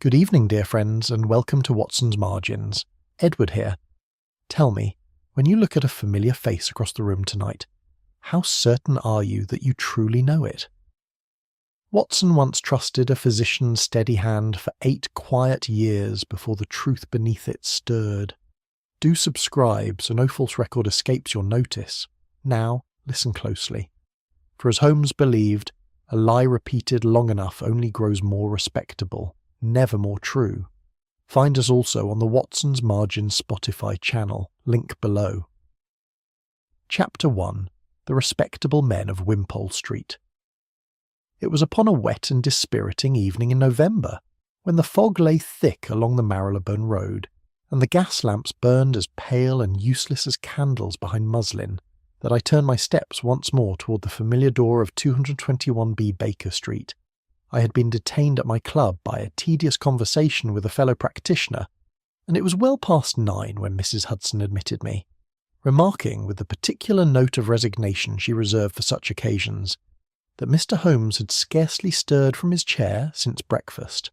Good evening, dear friends, and welcome to Watson's Margins. Edward here. Tell me, when you look at a familiar face across the room tonight, how certain are you that you truly know it? Watson once trusted a physician's steady hand for 8 quiet years before the truth beneath it stirred. Do subscribe so no false record escapes your notice. Now, listen closely. For as Holmes believed, a lie repeated long enough only grows more respectable, never more true. Find us also on the Watson's Margins Spotify channel, link below. Chapter 1. The Respectable Men of Wimpole Street. It was upon a wet and dispiriting evening in November, when the fog lay thick along the Marylebone Road, and the gas lamps burned as pale and useless as candles behind muslin, that I turned my steps once more toward the familiar door of 221B Baker Street. I had been detained at my club by a tedious conversation with a fellow practitioner, and it was well past 9 when Mrs. Hudson admitted me, remarking with the particular note of resignation she reserved for such occasions, that Mr. Holmes had scarcely stirred from his chair since breakfast.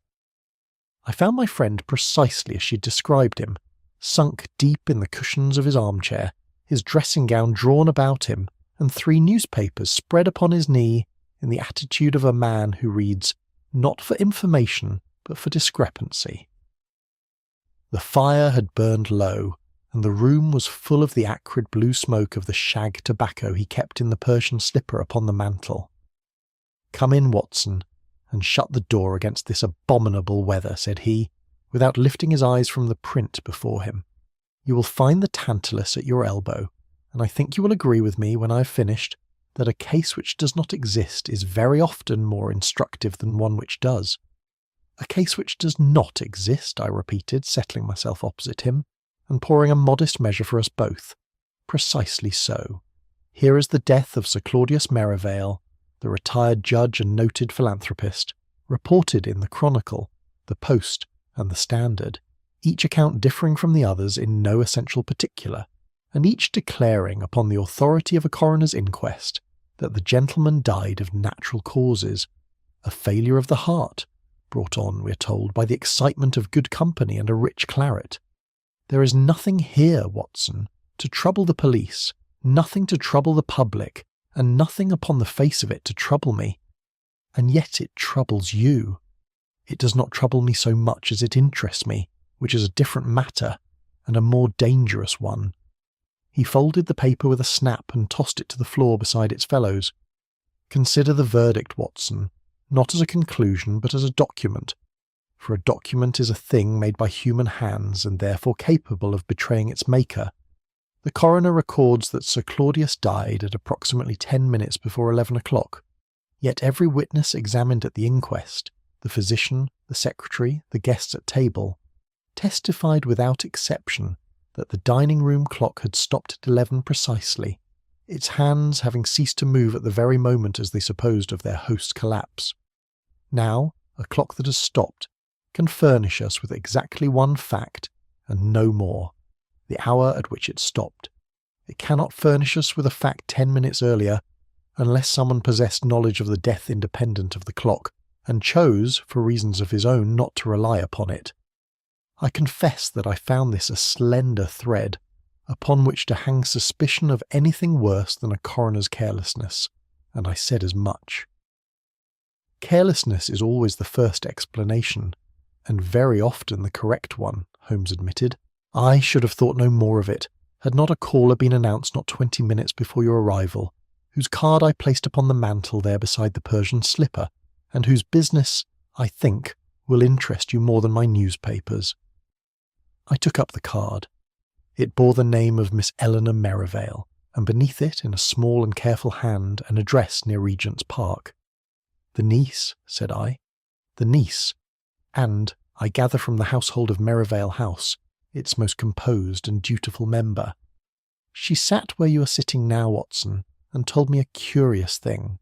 I found my friend precisely as she had described him, sunk deep in the cushions of his armchair, his dressing gown drawn about him, and 3 newspapers spread upon his knee, in the attitude of a man who reads, not for information, but for discrepancy. The fire had burned low, and the room was full of the acrid blue smoke of the shag tobacco he kept in the Persian slipper upon the mantel. "Come in, Watson, and shut the door against this abominable weather," said he, without lifting his eyes from the print before him. "You will find the Tantalus at your elbow, and I think you will agree with me when I have finished, that a case which does not exist is very often more instructive than one which does." "A case which does not exist," I repeated, settling myself opposite him, and pouring a modest measure for us both. "Precisely so. Here is the death of Sir Claudius Merivale, the retired judge and noted philanthropist, reported in the Chronicle, the Post, and the Standard, each account differing from the others in no essential particular, and each declaring upon the authority of a coroner's inquest that the gentleman died of natural causes, a failure of the heart, brought on, we are told, by the excitement of good company and a rich claret. There is nothing here, Watson, to trouble the police, nothing to trouble the public, and nothing upon the face of it to trouble me. And yet it troubles you. It does not trouble me so much as it interests me, which is a different matter, and a more dangerous one." He folded the paper with a snap and tossed it to the floor beside its fellows. "Consider the verdict, Watson, not as a conclusion but as a document, for a document is a thing made by human hands and therefore capable of betraying its maker. The coroner records that Sir Claudius died at approximately 10 minutes before 11 o'clock, yet every witness examined at the inquest, the physician, the secretary, the guests at table, testified without exception that the dining-room clock had stopped at 11 precisely, its hands having ceased to move at the very moment as they supposed of their host's collapse. Now, a clock that has stopped can furnish us with exactly one fact, and no more, the hour at which it stopped. It cannot furnish us with a fact 10 minutes earlier, unless someone possessed knowledge of the death independent of the clock, and chose, for reasons of his own, not to rely upon it. I confess that I found this a slender thread, upon which to hang suspicion of anything worse than a coroner's carelessness, and I said as much. "Carelessness is always the first explanation, and very often the correct one," Holmes admitted. "I should have thought no more of it, had not a caller been announced not 20 minutes before your arrival, whose card I placed upon the mantel there beside the Persian slipper, and whose business, I think, will interest you more than my newspapers." I took up the card. It bore the name of Miss Eleanor Merivale, and beneath it, in a small and careful hand, an address near Regent's Park. "The niece," said I. "The niece, and, I gather from the household of Merivale House, its most composed and dutiful member. She sat where you are sitting now, Watson, and told me a curious thing.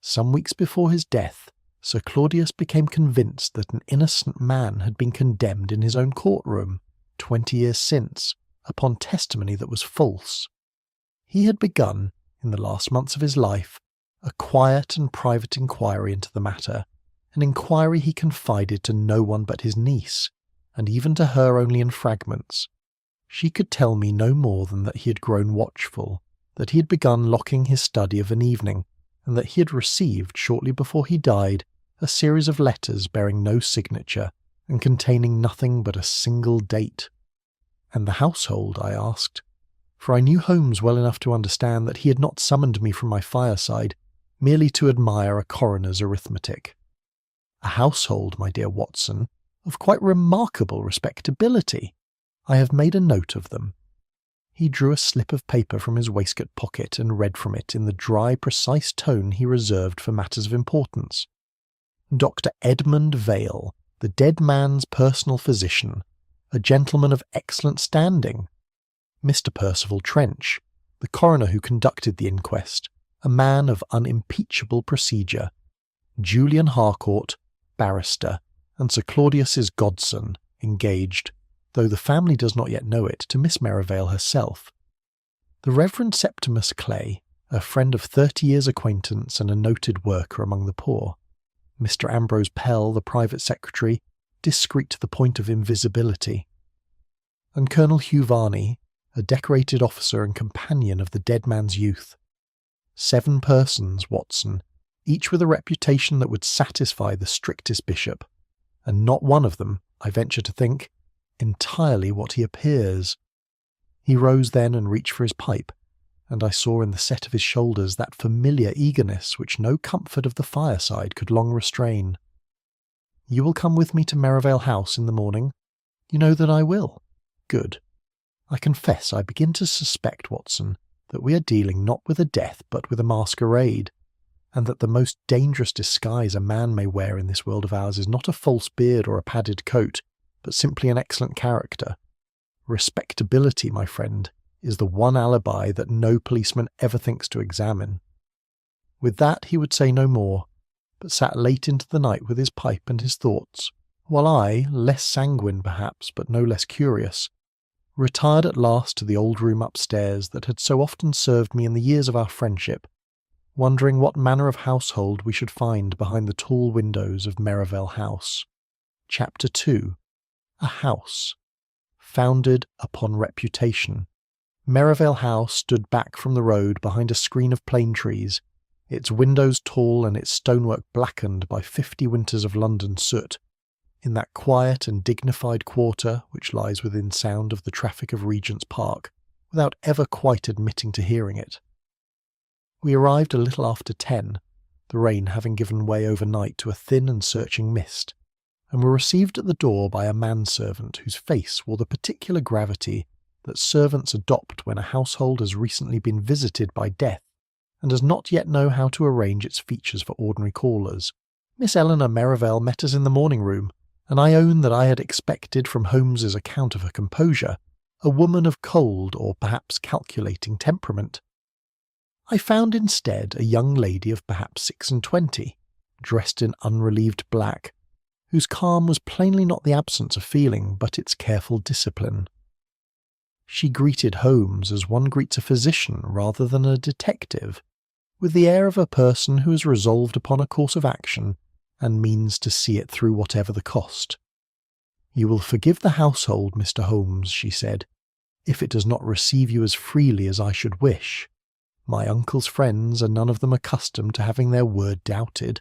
Some weeks before his death, Sir Claudius became convinced that an innocent man had been condemned in his own courtroom, 20 years since, upon testimony that was false. He had begun, in the last months of his life, a quiet and private inquiry into the matter, an inquiry he confided to no one but his niece, and even to her only in fragments. She could tell me no more than that he had grown watchful, that he had begun locking his study of an evening, and that he had received, shortly before he died, a series of letters bearing no signature and containing nothing but a single date. And the household, I asked, for I knew Holmes well enough to understand that he had not summoned me from my fireside merely to admire a coroner's arithmetic. A household, my dear Watson, of quite remarkable respectability. I have made a note of them. He drew a slip of paper from his waistcoat pocket and read from it in the dry, precise tone he reserved for matters of importance. Dr. Edmund Vale, the dead man's personal physician, a gentleman of excellent standing. Mr. Percival Trench, the coroner who conducted the inquest, a man of unimpeachable procedure. Julian Harcourt, barrister, and Sir Claudius's godson, engaged, though the family does not yet know it, to Miss Merivale herself. The Reverend Septimus Clay, a friend of 30 years' acquaintance and a noted worker among the poor. Mr. Ambrose Pell, the private secretary, discreet to the point of invisibility. And Colonel Hugh Varney, a decorated officer and companion of the dead man's youth. 7 persons, Watson, each with a reputation that would satisfy the strictest bishop, and not one of them, I venture to think, entirely what he appears. He rose then and reached for his pipe, and I saw in the set of his shoulders that familiar eagerness which no comfort of the fireside could long restrain. "You will come with me to Merivale House in the morning?" "You know that I will." "Good. I confess I begin to suspect, Watson, that we are dealing not with a death but with a masquerade, and that the most dangerous disguise a man may wear in this world of ours is not a false beard or a padded coat, but simply an excellent character. Respectability, my friend, is the one alibi that no policeman ever thinks to examine." With that he would say no more, but sat late into the night with his pipe and his thoughts, while I, less sanguine perhaps, but no less curious, retired at last to the old room upstairs that had so often served me in the years of our friendship, wondering what manner of household we should find behind the tall windows of Merivale House. Chapter 2. A House. Founded upon reputation. Merivale House stood back from the road behind a screen of plane trees, its windows tall and its stonework blackened by 50 winters of London soot, in that quiet and dignified quarter which lies within sound of the traffic of Regent's Park, without ever quite admitting to hearing it. We arrived a little after 10, the rain having given way overnight to a thin and searching mist, and were received at the door by a manservant whose face wore the particular gravity that servants adopt when a household has recently been visited by death and does not yet know how to arrange its features for ordinary callers. Miss Eleanor Merivale met us in the morning-room, and I own that I had expected from Holmes's account of her composure a woman of cold or perhaps calculating temperament. I found instead a young lady of perhaps 26, dressed in unrelieved black, whose calm was plainly not the absence of feeling but its careful discipline. She greeted Holmes as one greets a physician rather than a detective, with the air of a person who has resolved upon a course of action and means to see it through whatever the cost. "You will forgive the household, Mr. Holmes," she said, "if it does not receive you as freely as I should wish. My uncle's friends are none of them accustomed to having their word doubted,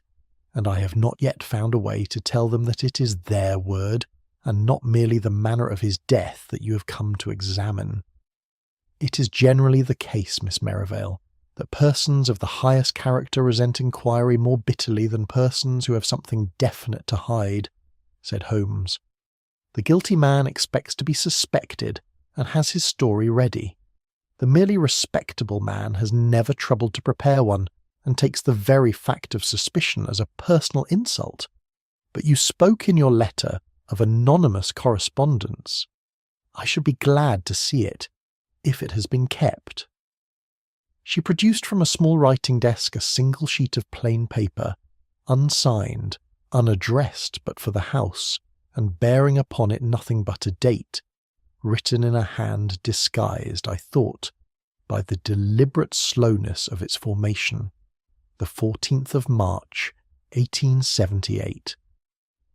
and I have not yet found a way to tell them that it is their word, and not merely the manner of his death that you have come to examine. It is generally the case, Miss Merivale, that persons of the highest character resent inquiry more bitterly than persons who have something definite to hide," said Holmes. "The guilty man expects to be suspected, and has his story ready. The merely respectable man has never troubled to prepare one, and takes the very fact of suspicion as a personal insult. But you spoke in your letter of anonymous correspondence. I should be glad to see it, if it has been kept." She produced from a small writing desk a single sheet of plain paper, unsigned, unaddressed but for the house, and bearing upon it nothing but a date, written in a hand disguised, I thought, by the deliberate slowness of its formation. The 14th of March, 1878.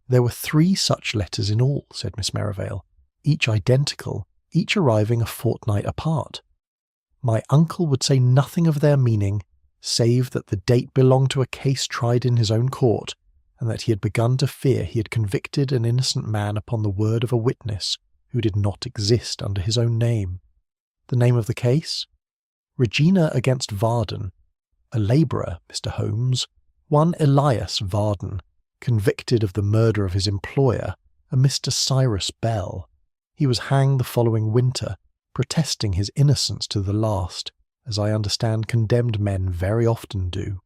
There were 3 such letters in all, said Miss Merivale, each identical, each arriving a fortnight apart. My uncle would say nothing of their meaning, save that the date belonged to a case tried in his own court, and that he had begun to fear he had convicted an innocent man upon the word of a witness who did not exist under his own name. The name of the case? Regina against Varden. A labourer, Mr. Holmes, one Elias Varden, convicted of the murder of his employer, a Mr. Cyrus Bell. He was hanged the following winter, protesting his innocence to the last, as I understand condemned men very often do.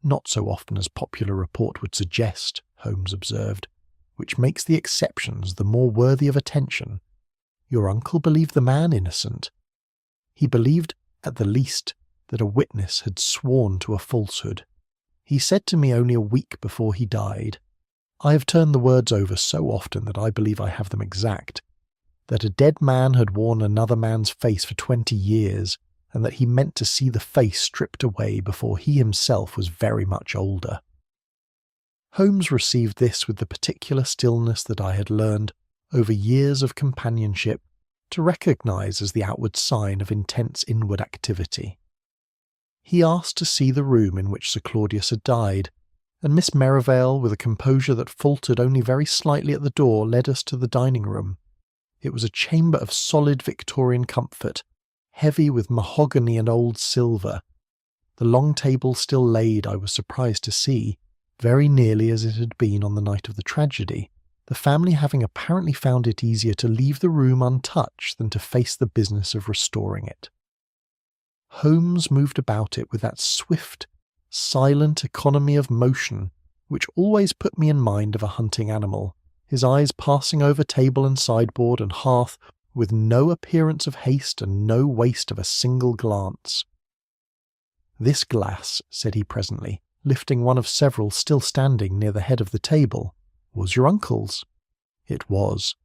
Not so often as popular report would suggest, Holmes observed, which makes the exceptions the more worthy of attention. Your uncle believed the man innocent. He believed, at the least, that a witness had sworn to a falsehood. He said to me only a week before he died, I have turned the words over so often that I believe I have them exact, that a dead man had worn another man's face for 20 years, and that he meant to see the face stripped away before he himself was very much older. Holmes received this with the particular stillness that I had learned, over years of companionship, to recognise as the outward sign of intense inward activity. He asked to see the room in which Sir Claudius had died, and Miss Merivale, with a composure that faltered only very slightly at the door, led us to the dining-room. It was a chamber of solid Victorian comfort, heavy with mahogany and old silver. The long table still laid, I was surprised to see, very nearly as it had been on the night of the tragedy, the family having apparently found it easier to leave the room untouched than to face the business of restoring it. Holmes moved about it with that swift, silent economy of motion which always put me in mind of a hunting animal, his eyes passing over table and sideboard and hearth with no appearance of haste and no waste of a single glance. "This glass," said he presently, lifting one of several still standing near the head of the table, "was your uncle's." It was.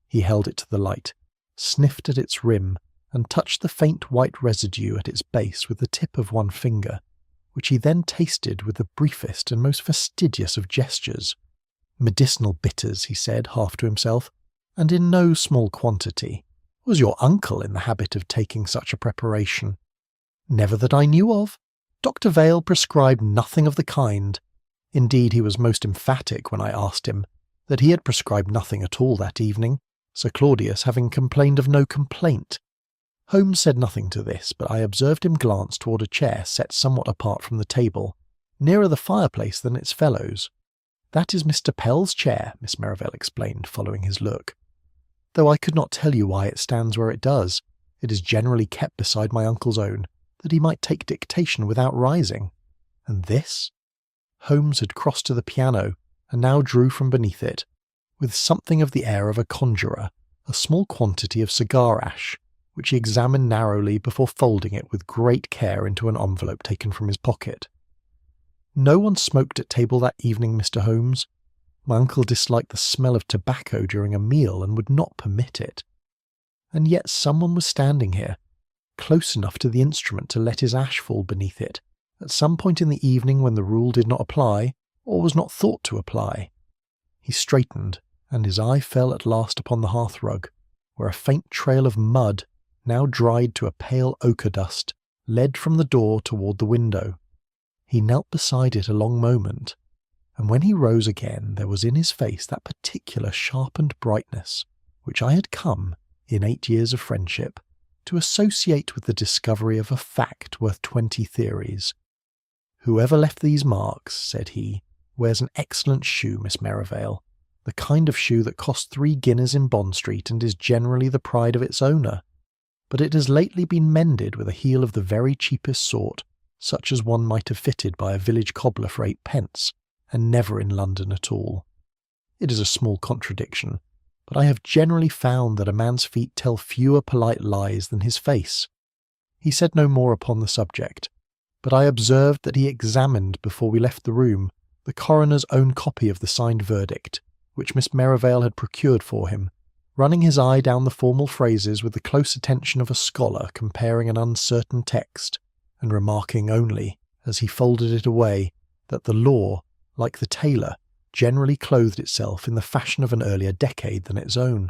He held it to the light, sniffed at its rim, and touched the faint white residue at its base with the tip of one finger, which he then tasted with the briefest and most fastidious of gestures. "Medicinal bitters," he said, half to himself, "and in no small quantity. Was your uncle in the habit of taking such a preparation?" "Never that I knew of. Dr. Vale prescribed nothing of the kind. Indeed, he was most emphatic when I asked him that he had prescribed nothing at all that evening, Sir Claudius having complained of no complaint." Holmes said nothing to this, but I observed him glance toward a chair set somewhat apart from the table, nearer the fireplace than its fellows. "That is Mr. Pell's chair," Miss Merivale explained, following his look. "Though I could not tell you why it stands where it does. It is generally kept beside my uncle's own, that he might take dictation without rising. And this?" Holmes had crossed to the piano, and now drew from beneath it, with something of the air of a conjurer, a small quantity of cigar ash, which he examined narrowly before folding it with great care into an envelope taken from his pocket. "No one smoked at table that evening, Mr. Holmes. My uncle disliked the smell of tobacco during a meal and would not permit it. And yet someone was standing here, close enough to the instrument to let his ash fall beneath it, at some point in the evening when the rule did not apply, or was not thought to apply." He straightened, and his eye fell at last upon the hearthrug, where a faint trail of mud, now dried to a pale ochre dust, led from the door toward the window. He knelt beside it a long moment, and when he rose again there was in his face that particular sharpened brightness which I had come, in 8 years of friendship, to associate with the discovery of a fact worth 20 theories. "Whoever left these marks," said he, "wears an excellent shoe, Miss Merivale, the kind of shoe that costs 3 guineas in Bond Street and is generally the pride of its owner. But it has lately been mended with a heel of the very cheapest sort, such as one might have fitted by a village cobbler for 8 pence, and never in London at all. It is a small contradiction, but I have generally found that a man's feet tell fewer polite lies than his face." He said no more upon the subject, but I observed that he examined before we left the room the coroner's own copy of the signed verdict, which Miss Merivale had procured for him, running his eye down the formal phrases with the close attention of a scholar comparing an uncertain text, and remarking only, as he folded it away, that the law, like the tailor, generally clothed itself in the fashion of an earlier decade than its own.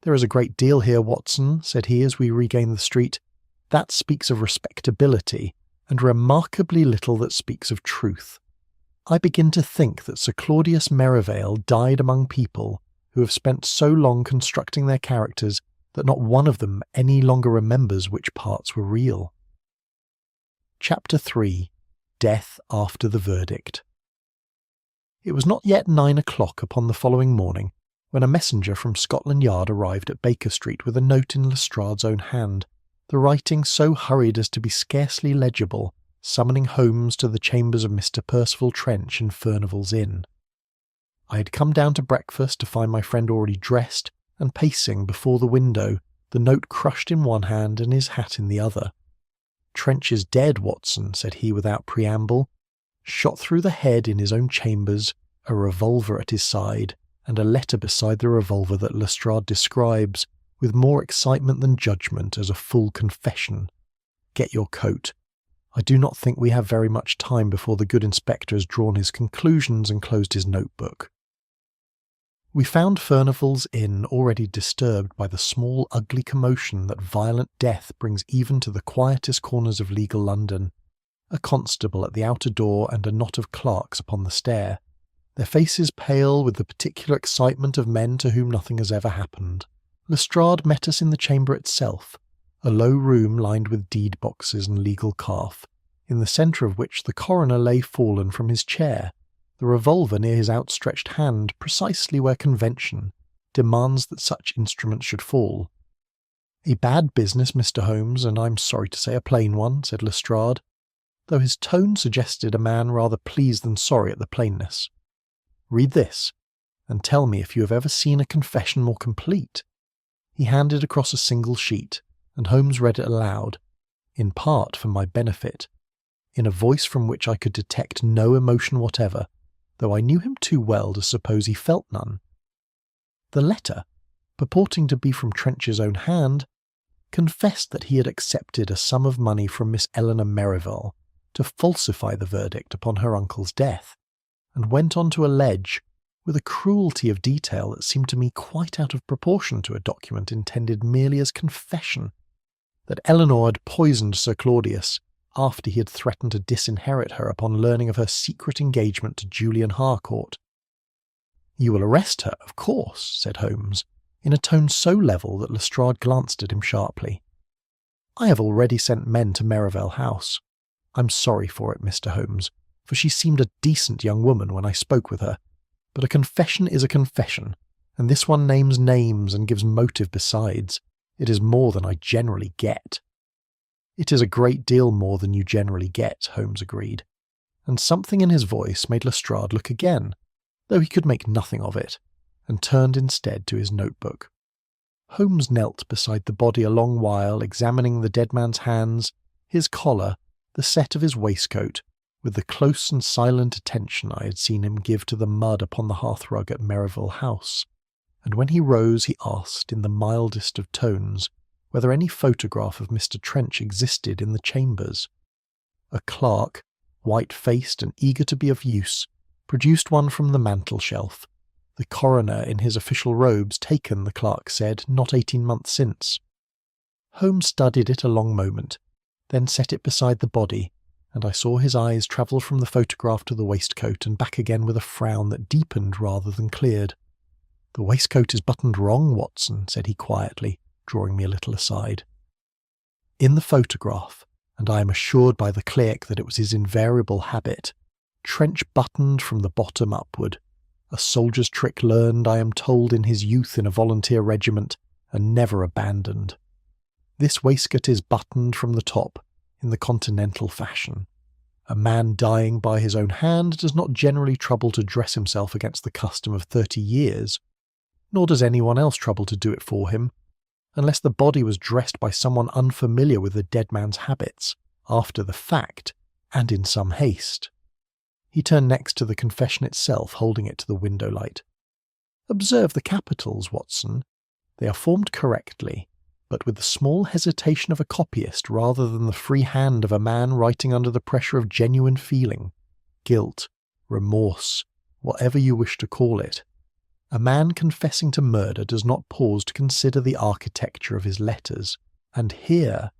"There is a great deal here, Watson," said he as we regained the street. "That speaks of respectability, and remarkably little that speaks of truth. I begin to think that Sir Claudius Merivale died among people who have spent so long constructing their characters that not one of them any longer remembers which parts were real." Chapter 3. Death After the Verdict. It was not yet 9 o'clock upon the following morning when a messenger from Scotland Yard arrived at Baker Street with a note in Lestrade's own hand, the writing so hurried as to be scarcely legible, summoning Holmes to the chambers of Mr. Percival Trench in Furnival's Inn. I had come down to breakfast to find my friend already dressed and pacing before the window, the note crushed in one hand and his hat in the other. "Trench is dead, Watson," said he without preamble. "Shot through the head in his own chambers, a revolver at his side, and a letter beside the revolver that Lestrade describes, with more excitement than judgment, as a full confession. Get your coat. I do not think we have very much time before the good inspector has drawn his conclusions and closed his notebook." We found Furnival's Inn already disturbed by the small ugly commotion that violent death brings even to the quietest corners of legal London. A constable at the outer door and a knot of clerks upon the stair, their faces pale with the particular excitement of men to whom nothing has ever happened. Lestrade met us in the chamber itself, a low room lined with deed boxes and legal calf, in the centre of which the coroner lay fallen from his chair, the revolver near his outstretched hand precisely where convention demands that such instruments should fall. "A bad business, Mr. Holmes, and I'm sorry to say a plain one," said Lestrade, though his tone suggested a man rather pleased than sorry at the plainness. "Read this, and tell me if you have ever seen a confession more complete." He handed across a single sheet, and Holmes read it aloud, in part for my benefit, in a voice from which I could detect no emotion whatever, though I knew him too well to suppose he felt none. The letter, purporting to be from Trench's own hand, confessed that he had accepted a sum of money from Miss Eleanor Merivale to falsify the verdict upon her uncle's death, and went on to allege, with a cruelty of detail that seemed to me quite out of proportion to a document intended merely as confession, that Eleanor had poisoned Sir Claudius after he had threatened to disinherit her upon learning of her secret engagement to Julian Harcourt. "You will arrest her, of course," said Holmes, in a tone so level that Lestrade glanced at him sharply. "I have already sent men to Merivale House. I'm sorry for it, Mr. Holmes, for she seemed a decent young woman when I spoke with her, but a confession is a confession, and this one names names and gives motive besides. It is more than I generally get." "It is a great deal more than you generally get," Holmes agreed, and something in his voice made Lestrade look again, though he could make nothing of it, and turned instead to his notebook. Holmes knelt beside the body a long while, examining the dead man's hands, his collar, the set of his waistcoat, with the close and silent attention I had seen him give to the mud upon the hearthrug at Merivale House, and when he rose he asked, in the mildest of tones, whether any photograph of Mr. Trench existed in the chambers. A clerk, white-faced and eager to be of use, produced one from the mantel-shelf. The coroner in his official robes taken, the clerk said, not 18 months since. Holmes studied it a long moment, then set it beside the body, and I saw his eyes travel from the photograph to the waistcoat and back again with a frown that deepened rather than cleared. "The waistcoat is buttoned wrong, Watson," said he quietly, drawing me a little aside. "In the photograph, and I am assured by the clerk that it was his invariable habit, Trench buttoned from the bottom upward, a soldier's trick learned, I am told, in his youth in a volunteer regiment, and never abandoned. This waistcoat is buttoned from the top, in the continental fashion. A man dying by his own hand does not generally trouble to dress himself against the custom of 30 years, nor does anyone else trouble to do it for him, unless the body was dressed by someone unfamiliar with the dead man's habits, after the fact, and in some haste." He turned next to the confession itself, holding it to the window light. "Observe the capitals, Watson. They are formed correctly, but with the small hesitation of a copyist rather than the free hand of a man writing under the pressure of genuine feeling. guilt, remorse, whatever you wish to call it. A man confessing to murder does not pause to consider the architecture of his letters. And here,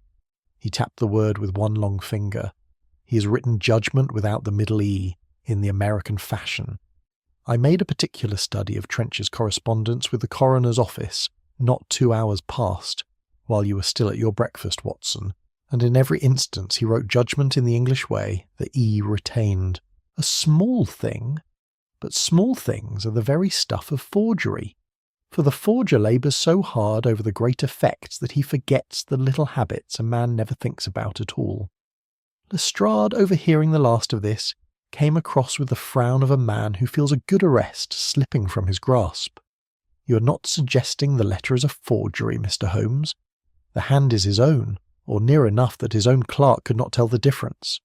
he tapped the word with one long finger, he has written judgment without the middle E, in the American fashion. I made a particular study of Trench's correspondence with the coroner's office, not 2 hours past, while you were still at your breakfast, Watson, and in every instance he wrote judgment in the English way, the E retained. A small thing, but small things are the very stuff of forgery, for the forger labours so hard over the great effects that he forgets the little habits a man never thinks about at all. Lestrade, overhearing the last of this, came across with the frown of a man who feels a good arrest slipping from his grasp. You are not suggesting the letter is a forgery, Mr. Holmes. The hand is his own, or near enough that his own clerk could not tell the difference.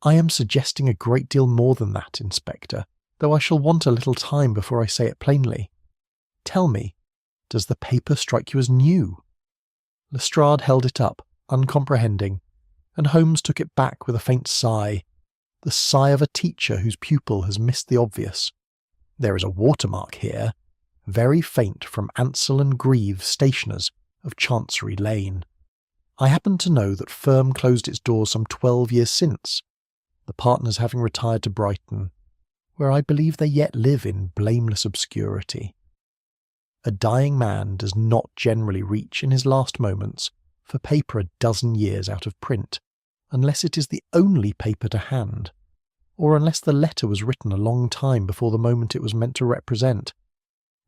I am suggesting a great deal more than that, Inspector, though I shall want a little time before I say it plainly. Tell me, does the paper strike you as new? Lestrade held it up, uncomprehending, and Holmes took it back with a faint sigh, the sigh of a teacher whose pupil has missed the obvious. There is a watermark here, very faint, from Ansell and Grieve, stationers, of Chancery Lane. I happen to know that firm closed its doors some 12 years since, the partners having retired to Brighton, where I believe they yet live in blameless obscurity. A dying man does not generally reach in his last moments for paper a dozen years out of print, unless it is the only paper to hand, or unless the letter was written a long time before the moment it was meant to represent,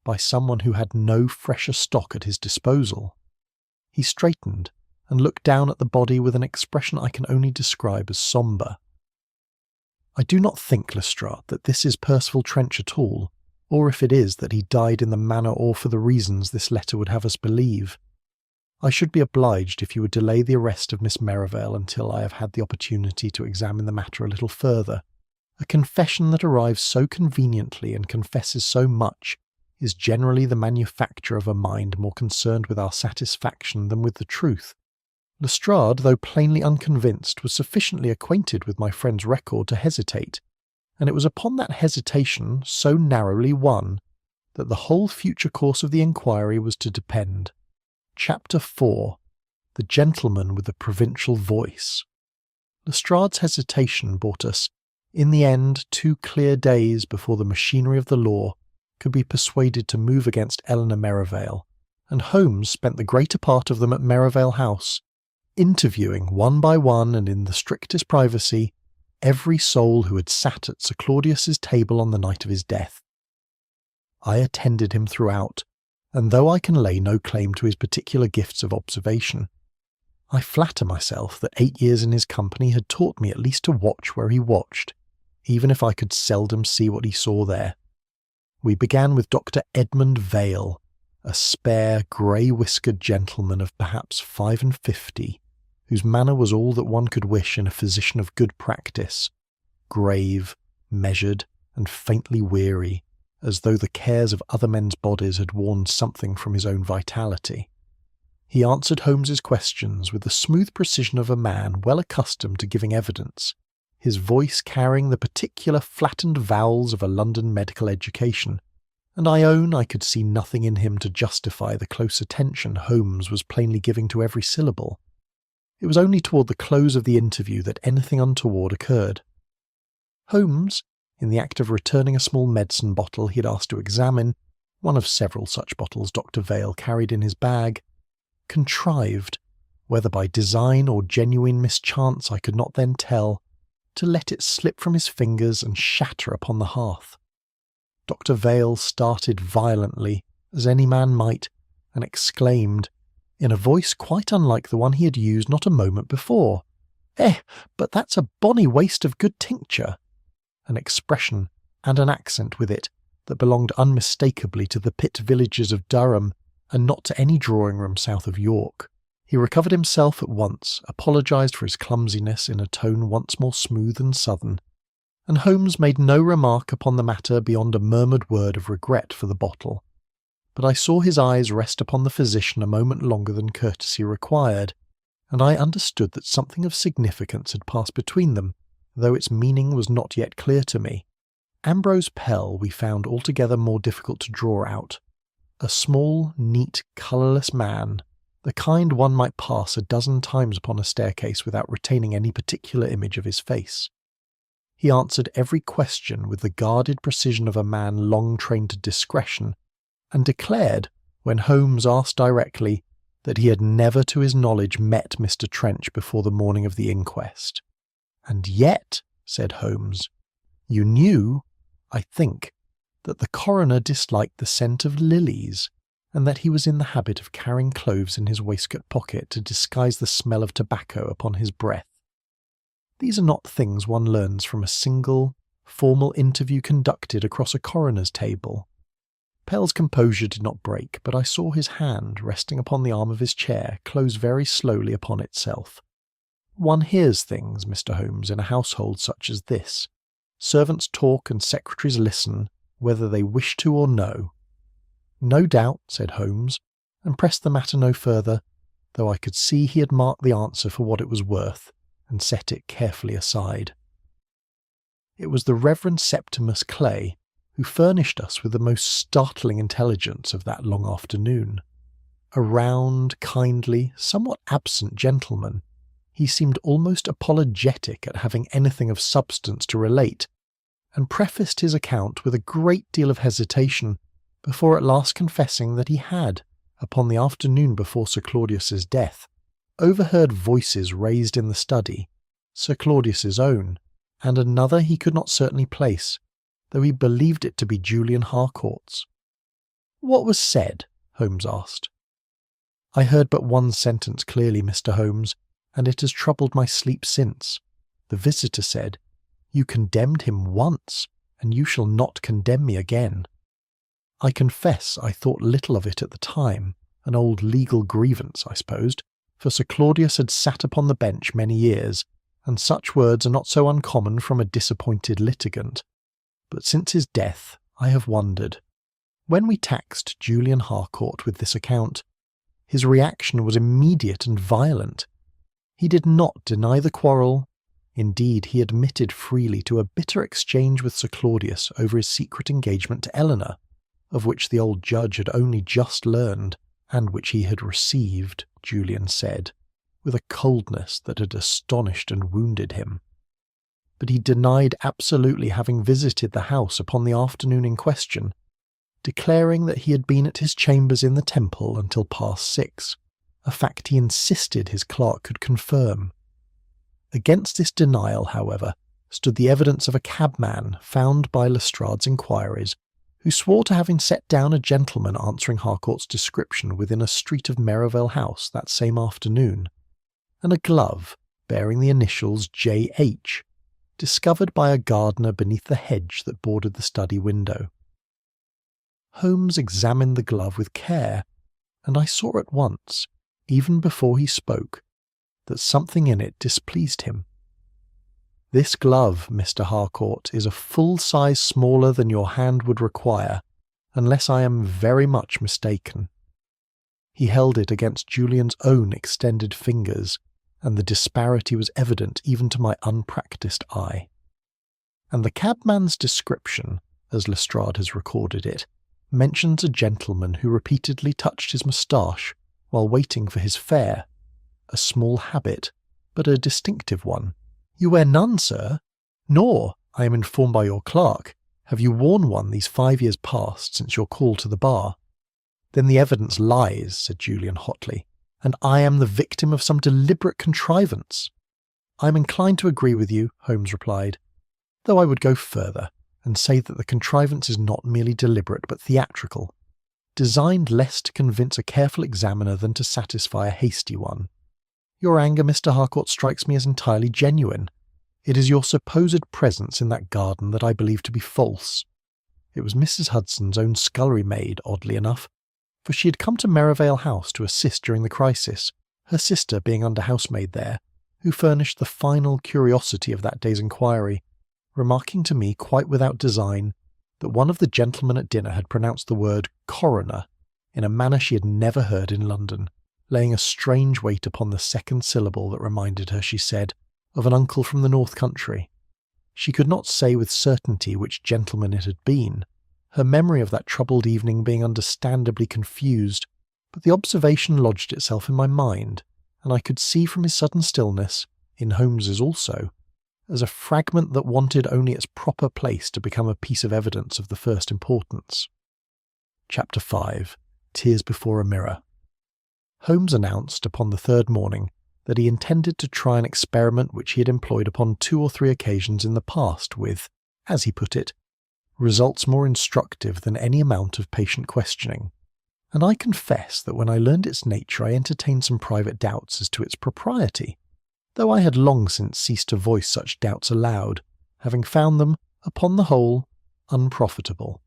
by someone who had no fresher stock at his disposal. He straightened and looked down at the body with an expression I can only describe as sombre. I do not think, Lestrade, that this is Percival Trench at all, or if it is, that he died in the manner or for the reasons this letter would have us believe. I should be obliged if you would delay the arrest of Miss Merivale until I have had the opportunity to examine the matter a little further. A confession that arrives so conveniently and confesses so much is generally the manufacture of a mind more concerned with our satisfaction than with the truth. Lestrade, though plainly unconvinced, was sufficiently acquainted with my friend's record to hesitate, and it was upon that hesitation, so narrowly won, that the whole future course of the inquiry was to depend. Chapter 4. The Gentleman with the Provincial Voice. Lestrade's hesitation brought us, in the end, 2 clear days before the machinery of the law could be persuaded to move against Eleanor Merivale, and Holmes spent the greater part of them at Merivale House, interviewing one by one and in the strictest privacy every soul who had sat at Sir Claudius's table on the night of his death. I attended him throughout, and though I can lay no claim to his particular gifts of observation, I flatter myself that 8 years in his company had taught me at least to watch where he watched, even if I could seldom see what he saw there. We began with Dr. Edmund Vale, a spare, grey-whiskered gentleman of perhaps 55, whose manner was all that one could wish in a physician of good practice, grave, measured, and faintly weary, as though the cares of other men's bodies had worn something from his own vitality. He answered Holmes's questions with the smooth precision of a man well accustomed to giving evidence, his voice carrying the particular flattened vowels of a London medical education, and I own I could see nothing in him to justify the close attention Holmes was plainly giving to every syllable. It was only toward the close of the interview that anything untoward occurred. Holmes, in the act of returning a small medicine bottle he had asked to examine, one of several such bottles Dr. Vale carried in his bag, contrived, whether by design or genuine mischance I could not then tell, to let it slip from his fingers and shatter upon the hearth. Dr. Vale started violently, as any man might, and exclaimed, in a voice quite unlike the one he had used not a moment before, but that's a bonny waste of good tincture," an expression and an accent with it that belonged unmistakably to the pit villages of Durham and not to any drawing-room south of York. He recovered himself at once, apologised for his clumsiness in a tone once more smooth and southern, and Holmes made no remark upon the matter beyond a murmured word of regret for the bottle. But I saw his eyes rest upon the physician a moment longer than courtesy required, and I understood that something of significance had passed between them, though its meaning was not yet clear to me. Ambrose Pell we found altogether more difficult to draw out. A small, neat, colourless man, the kind one might pass a dozen times upon a staircase without retaining any particular image of his face. He answered every question with the guarded precision of a man long trained to discretion, and declared, when Holmes asked directly, that he had never to his knowledge met Mr. Trench before the morning of the inquest. "And yet," said Holmes, "you knew, I think, that the coroner disliked the scent of lilies, and that he was in the habit of carrying cloves in his waistcoat pocket to disguise the smell of tobacco upon his breath. These are not things one learns from a single, formal interview conducted across a coroner's table." Pell's composure did not break, but I saw his hand, resting upon the arm of his chair, close very slowly upon itself. "One hears things, Mr. Holmes, in a household such as this. Servants talk and secretaries listen, whether they wish to or no." "No doubt," said Holmes, and pressed the matter no further, though I could see he had marked the answer for what it was worth, and set it carefully aside. It was the Reverend Septimus Clay who furnished us with the most startling intelligence of that long afternoon. A round, kindly, somewhat absent gentleman, he seemed almost apologetic at having anything of substance to relate, and prefaced his account with a great deal of hesitation before at last confessing that he had, upon the afternoon before Sir Claudius's death, overheard voices raised in the study, Sir Claudius's own, and another he could not certainly place, though he believed it to be Julian Harcourt's. "What was said?" Holmes asked. "I heard but one sentence clearly, Mr. Holmes, and it has troubled my sleep since. The visitor said, 'You condemned him once, and you shall not condemn me again.' I confess I thought little of it at the time, an old legal grievance, I supposed, for Sir Claudius had sat upon the bench many years, and such words are not so uncommon from a disappointed litigant. But since his death I have wondered. When we taxed Julian Harcourt with this account, his reaction was immediate and violent. He did not deny the quarrel. Indeed, he admitted freely to a bitter exchange with Sir Claudius over his secret engagement to Eleanor, of which the old judge had only just learned, and which he had received, Julian said, with a coldness that had astonished and wounded him. But he denied absolutely having visited the house upon the afternoon in question, declaring that he had been at his chambers in the Temple until past 6, a fact he insisted his clerk could confirm. Against this denial, however, stood the evidence of a cabman found by Lestrade's inquiries, who swore to having set down a gentleman answering Harcourt's description within a street of Merivale House that same afternoon, and a glove bearing the initials J.H., discovered by a gardener beneath the hedge that bordered the study window. Holmes examined the glove with care, and I saw at once, even before he spoke, that something in it displeased him. "This glove, Mr. Harcourt, is a full size smaller than your hand would require, unless I am very much mistaken." He held it against Julian's own extended fingers, and the disparity was evident even to my unpractised eye. And the cabman's description, as Lestrade has recorded it, mentions a gentleman who repeatedly touched his moustache while waiting for his fare, a small habit, but a distinctive one. "You wear none, sir, nor, I am informed by your clerk, have you worn one these 5 years past since your call to the bar." "Then the evidence lies," said Julian hotly, "and I am the victim of some deliberate contrivance." "I am inclined to agree with you," Holmes replied, "though I would go further and say that the contrivance is not merely deliberate but theatrical, designed less to convince a careful examiner than to satisfy a hasty one. Your anger, Mr. Harcourt, strikes me as entirely genuine. It is your supposed presence in that garden that I believe to be false. It was Mrs. Hudson's own scullery maid, oddly enough, for she had come to Merivale House to assist during the crisis, her sister being under housemaid there, who furnished the final curiosity of that day's inquiry, remarking to me quite without design that one of the gentlemen at dinner had pronounced the word coroner in a manner she had never heard in London, laying a strange weight upon the second syllable that reminded her, she said, of an uncle from the north country. She could not say with certainty which gentleman it had been, her memory of that troubled evening being understandably confused, but the observation lodged itself in my mind, and I could see from his sudden stillness, in Holmes's also, as a fragment that wanted only its proper place to become a piece of evidence of the first importance. Chapter 5. Tears Before a Mirror. Holmes announced upon the third morning that he intended to try an experiment which he had employed upon 2 or 3 occasions in the past with, as he put it, results more instructive than any amount of patient questioning, and I confess that when I learned its nature I entertained some private doubts as to its propriety, though I had long since ceased to voice such doubts aloud, having found them, upon the whole, unprofitable.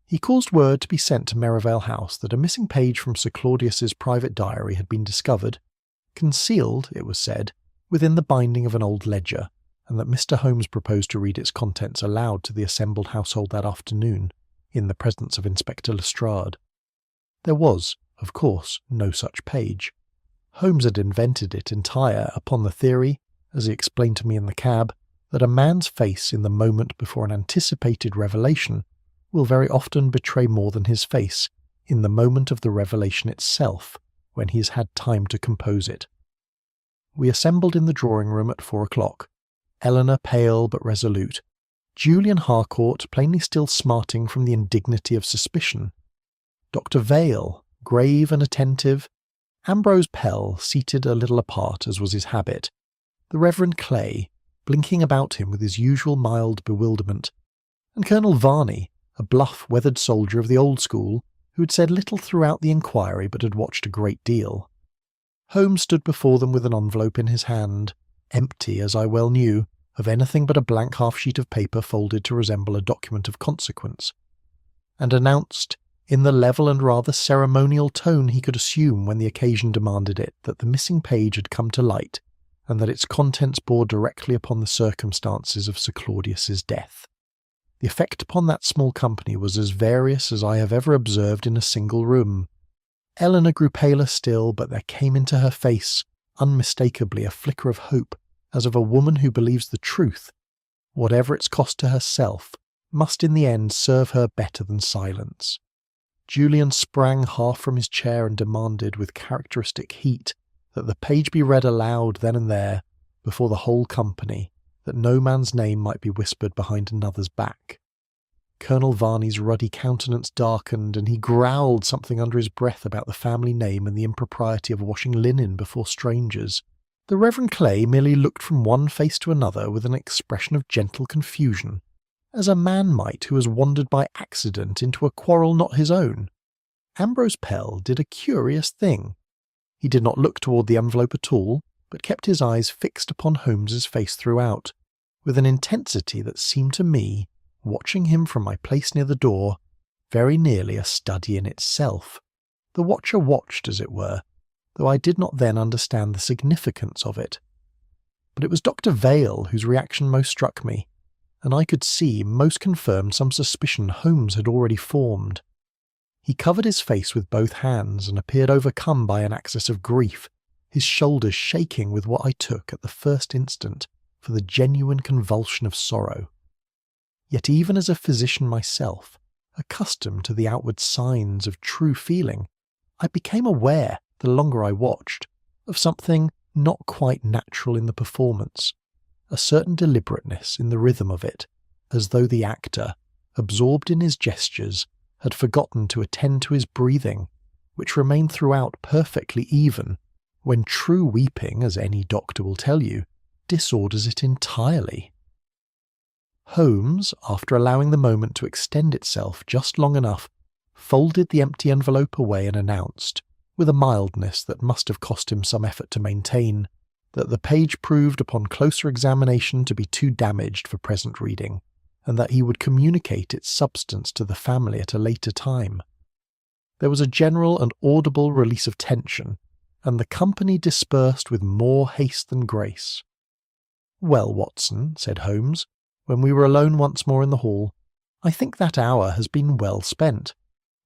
He caused word to be sent to Merivale House that a missing page from Sir Claudius's private diary had been discovered, concealed, it was said, within the binding of an old ledger, and that Mr. Holmes proposed to read its contents aloud to the assembled household that afternoon, in the presence of Inspector Lestrade. There was, of course, no such page. Holmes had invented it entire upon the theory, as he explained to me in the cab, that a man's face in the moment before an anticipated revelation will very often betray more than his face in the moment of the revelation itself, when he has had time to compose it. We assembled in the drawing-room at 4 o'clock, Eleanor pale but resolute, Julian Harcourt plainly still smarting from the indignity of suspicion, Dr. Vale, grave and attentive, Ambrose Pell seated a little apart as was his habit, the Reverend Clay blinking about him with his usual mild bewilderment, and Colonel Varney, a bluff, weathered soldier of the old school, who had said little throughout the inquiry but had watched a great deal. Holmes stood before them with an envelope in his hand, empty, as I well knew, of anything but a blank half-sheet of paper folded to resemble a document of consequence, and announced, in the level and rather ceremonial tone he could assume when the occasion demanded it, that the missing page had come to light, and that its contents bore directly upon the circumstances of Sir Claudius's death. The effect upon that small company was as various as I have ever observed in a single room. Eleanor grew paler still, but there came into her face, unmistakably, a flicker of hope, as of a woman who believes the truth, whatever its cost to herself, must in the end serve her better than silence. Julian sprang half from his chair and demanded, with characteristic heat, that the page be read aloud then and there, before the whole company, that no man's name might be whispered behind another's back. Colonel Varney's ruddy countenance darkened, and he growled something under his breath about the family name and the impropriety of washing linen before strangers. The Reverend Clay merely looked from one face to another with an expression of gentle confusion, as a man might who has wandered by accident into a quarrel not his own. Ambrose Pell did a curious thing. He did not look toward the envelope at all, but kept his eyes fixed upon Holmes's face throughout, with an intensity that seemed to me, watching him from my place near the door, very nearly a study in itself. The watcher watched, as it were, though I did not then understand the significance of it. But it was Dr. Vale whose reaction most struck me, and I could see most confirmed some suspicion Holmes had already formed. He covered his face with both hands and appeared overcome by an access of grief, his shoulders shaking with what I took at the first instant for the genuine convulsion of sorrow. Yet even as a physician myself, accustomed to the outward signs of true feeling, I became aware, the longer I watched, of something not quite natural in the performance, a certain deliberateness in the rhythm of it, as though the actor, absorbed in his gestures, had forgotten to attend to his breathing, which remained throughout perfectly even, when true weeping, as any doctor will tell you, disorders it entirely. Holmes, after allowing the moment to extend itself just long enough, folded the empty envelope away and announced, with a mildness that must have cost him some effort to maintain, that the page proved upon closer examination to be too damaged for present reading, and that he would communicate its substance to the family at a later time. There was a general and audible release of tension, and the company dispersed with more haste than grace. "Well, Watson," said Holmes, when we were alone once more in the hall, "I think that hour has been well spent,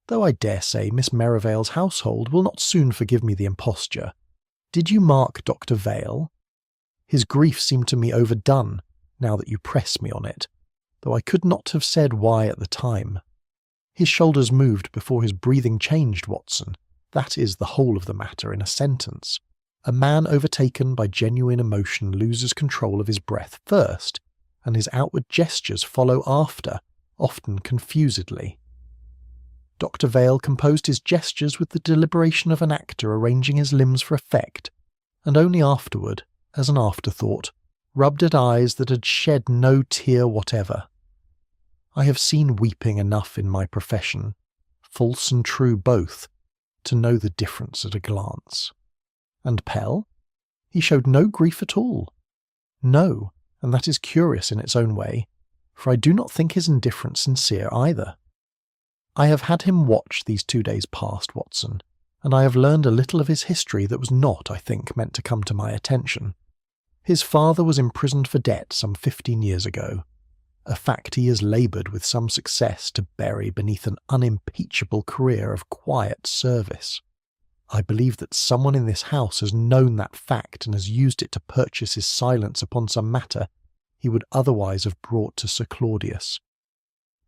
though I dare say Miss Merivale's household will not soon forgive me the imposture. Did you mark Dr. Vale?" His grief seemed to me overdone, now that you press me on it, though I could not have said why at the time. His shoulders moved before his breathing changed, Watson. That is the whole of the matter in a sentence. A man overtaken by genuine emotion loses control of his breath first, and his outward gestures follow after, often confusedly. Dr. Vale composed his gestures with the deliberation of an actor arranging his limbs for effect, and only afterward, as an afterthought, rubbed at eyes that had shed no tear whatever. I have seen weeping enough in my profession, false and true both, to know the difference at a glance. And Pell? He showed no grief at all. No, and that is curious in its own way, for I do not think his indifference sincere either. I have had him watch these 2 days past, Watson, and I have learned a little of his history that was not, I think, meant to come to my attention. His father was imprisoned for debt some 15 years ago, a fact he has laboured with some success to bury beneath an unimpeachable career of quiet service. I believe that someone in this house has known that fact and has used it to purchase his silence upon some matter he would otherwise have brought to Sir Claudius.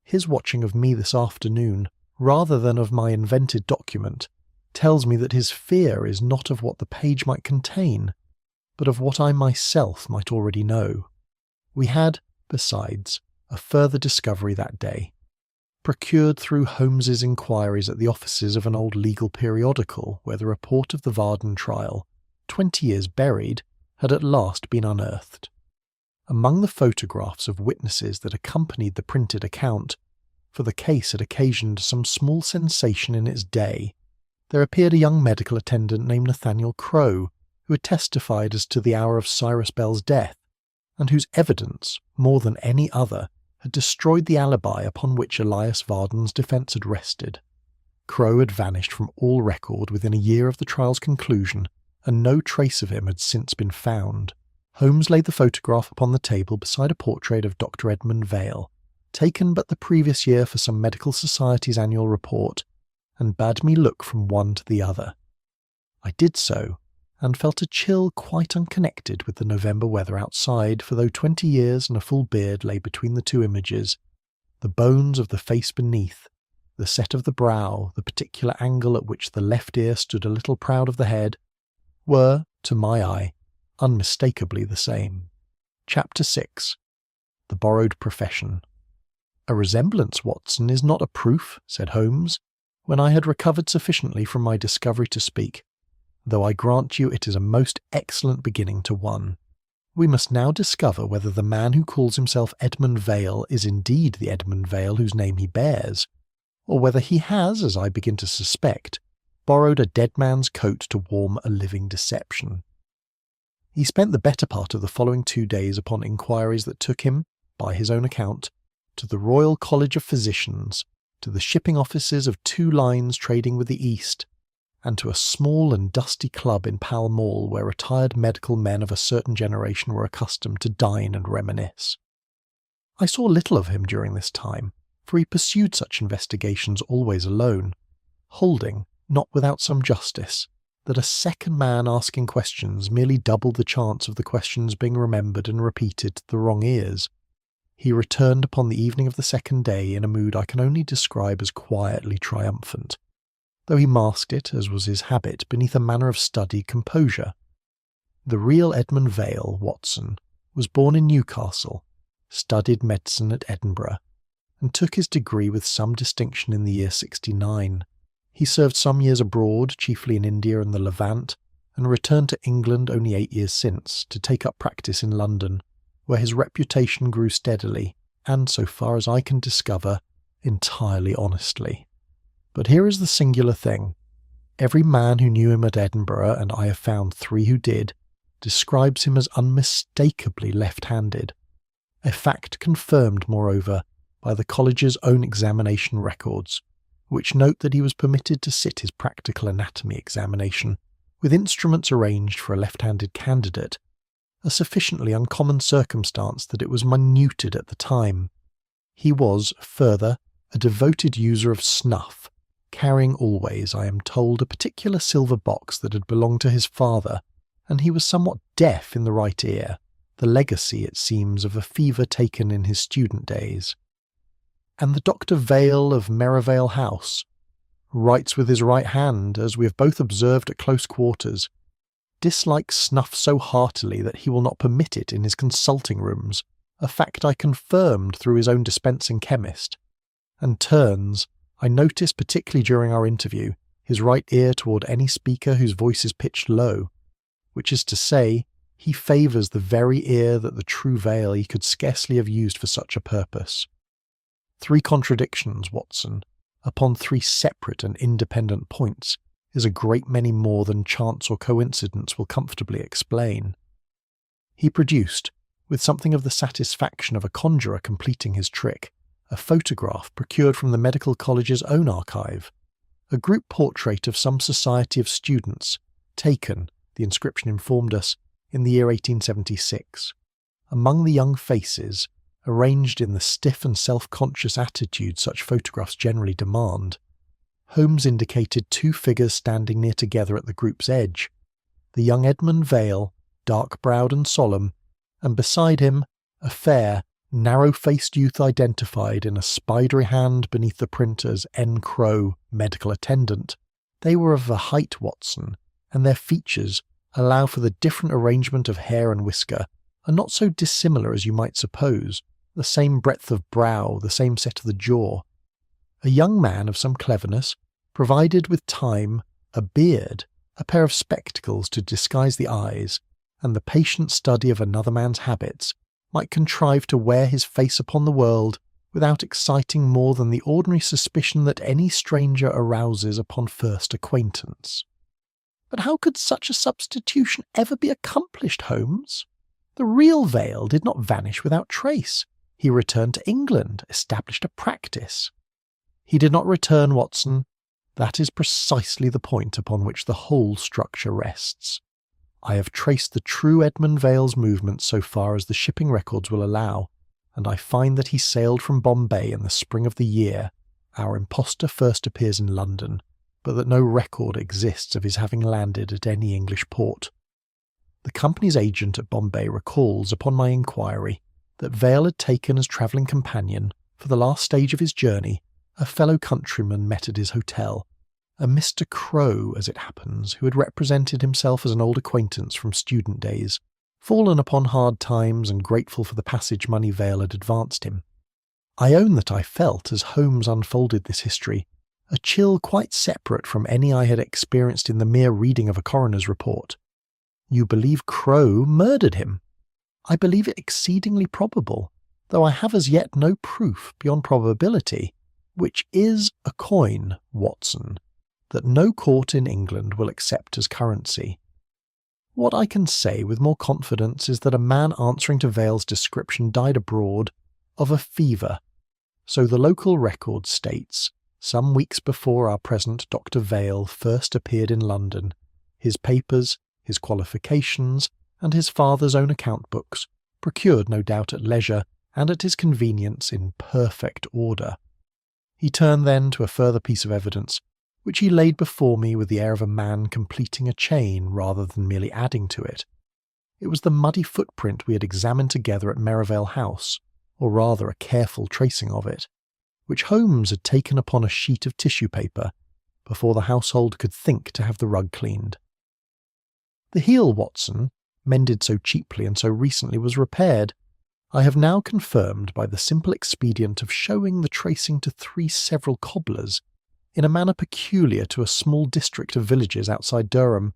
His watching of me this afternoon, rather than of my invented document, tells me that his fear is not of what the page might contain, but of what I myself might already know. We had, besides, a further discovery that day, procured through Holmes's inquiries at the offices of an old legal periodical where the report of the Varden trial, 20 years buried, had at last been unearthed. Among the photographs of witnesses that accompanied the printed account, for the case had occasioned some small sensation in its day, there appeared a young medical attendant named Nathaniel Crowe, who had testified as to the hour of Cyrus Bell's death, and whose evidence, more than any other, had destroyed the alibi upon which Elias Varden's defence had rested. Crowe had vanished from all record within a year of the trial's conclusion, and no trace of him had since been found. Holmes laid the photograph upon the table beside a portrait of Dr. Edmund Vale, taken but the previous year for some medical society's annual report, and bade me look from one to the other. I did so, and felt a chill quite unconnected with the November weather outside, for though 20 years and a full beard lay between the two images, the bones of the face beneath, the set of the brow, the particular angle at which the left ear stood a little proud of the head, were, to my eye, unmistakably the same. Chapter 6. The Borrowed Profession. "A resemblance, Watson, is not a proof," said Holmes, when I had recovered sufficiently from my discovery to speak, "though I grant you it is a most excellent beginning to one. We must now discover whether the man who calls himself Edmund Vale is indeed the Edmund Vale whose name he bears, or whether he has, as I begin to suspect, borrowed a dead man's coat to warm a living deception." He spent the better part of the following 2 days upon inquiries that took him, by his own account, to the Royal College of Physicians, to the shipping offices of 2 lines trading with the East, and to a small and dusty club in Pall Mall where retired medical men of a certain generation were accustomed to dine and reminisce. I saw little of him during this time, for he pursued such investigations always alone, holding, not without some justice, that a second man asking questions merely doubled the chance of the questions being remembered and repeated to the wrong ears. He returned upon the evening of the second day in a mood I can only describe as quietly triumphant, though he masked it, as was his habit, beneath a manner of studied composure. The real Edmund Vale, Watson, was born in Newcastle, studied medicine at Edinburgh, and took his degree with some distinction in the year 69. He served some years abroad, chiefly in India and the Levant, and returned to England only 8 years since, to take up practice in London, where his reputation grew steadily, and, so far as I can discover, entirely honestly. But here is the singular thing. Every man who knew him at Edinburgh, and I have found 3 who did, describes him as unmistakably left-handed, a fact confirmed, moreover, by the college's own examination records, which note that he was permitted to sit his practical anatomy examination with instruments arranged for a left-handed candidate, a sufficiently uncommon circumstance that it was minuted at the time. He was, further, a devoted user of snuff, carrying always, I am told, a particular silver box that had belonged to his father, and he was somewhat deaf in the right ear, the legacy, it seems, of a fever taken in his student days. And the Dr. Vale of Merivale House writes with his right hand, as we have both observed at close quarters, dislikes snuff so heartily that he will not permit it in his consulting rooms, a fact I confirmed through his own dispensing chemist, and turns, I notice particularly during our interview, his right ear toward any speaker whose voice is pitched low, which is to say, he favours the very ear that the true Vale he could scarcely have used for such a purpose. 3 contradictions, Watson, upon 3 separate and independent points, is a great many more than chance or coincidence will comfortably explain. He produced, with something of the satisfaction of a conjurer completing his trick, a photograph procured from the Medical College's own archive, a group portrait of some society of students, taken, the inscription informed us, in the year 1876. Among the young faces, arranged in the stiff and self-conscious attitude such photographs generally demand, Holmes indicated 2 figures standing near together at the group's edge, the young Edmund Vale, dark-browed and solemn, and beside him, a fair, narrow-faced youth identified in a spidery hand beneath the printer's N. Crow medical attendant. They were of a height, Watson, and their features allow for the different arrangement of hair and whisker, are not so dissimilar as you might suppose, the same breadth of brow, the same set of the jaw. A young man of some cleverness, provided with time, a beard, a pair of spectacles to disguise the eyes, and the patient study of another man's habits, might contrive to wear his face upon the world without exciting more than the ordinary suspicion that any stranger arouses upon first acquaintance. But how could such a substitution ever be accomplished, Holmes? The real Vale did not vanish without trace. He returned to England, established a practice. He did not return, Watson. That is precisely the point upon which the whole structure rests. I have traced the true Edmund Vale's movements so far as the shipping records will allow, and I find that he sailed from Bombay in the spring of the year our impostor first appears in London, but that no record exists of his having landed at any English port. The company's agent at Bombay recalls, upon my inquiry, that Vale had taken as travelling companion, for the last stage of his journey, a fellow countryman met at his hotel, a Mr. Crow, as it happens, who had represented himself as an old acquaintance from student days, fallen upon hard times and grateful for the passage money Vale had advanced him. I own that I felt, as Holmes unfolded this history, a chill quite separate from any I had experienced in the mere reading of a coroner's report. You believe Crow murdered him? I believe it exceedingly probable, though I have as yet no proof beyond probability, which is a coin, Watson, that no court in England will accept as currency. What I can say with more confidence is that a man answering to Vale's description died abroad of a fever, so the local record states, some weeks before our present Dr. Vale first appeared in London. His papers, his qualifications, and his father's own account books, procured no doubt at leisure and at his convenience in perfect order. He turned then to a further piece of evidence, which he laid before me with the air of a man completing a chain rather than merely adding to it. It was the muddy footprint we had examined together at Merivale House, or rather a careful tracing of it, which Holmes had taken upon a sheet of tissue paper before the household could think to have the rug cleaned. The heel, Watson, mended so cheaply and so recently, was repaired. I have now confirmed by the simple expedient of showing the tracing to 3 several cobblers, in a manner peculiar to a small district of villages outside Durham,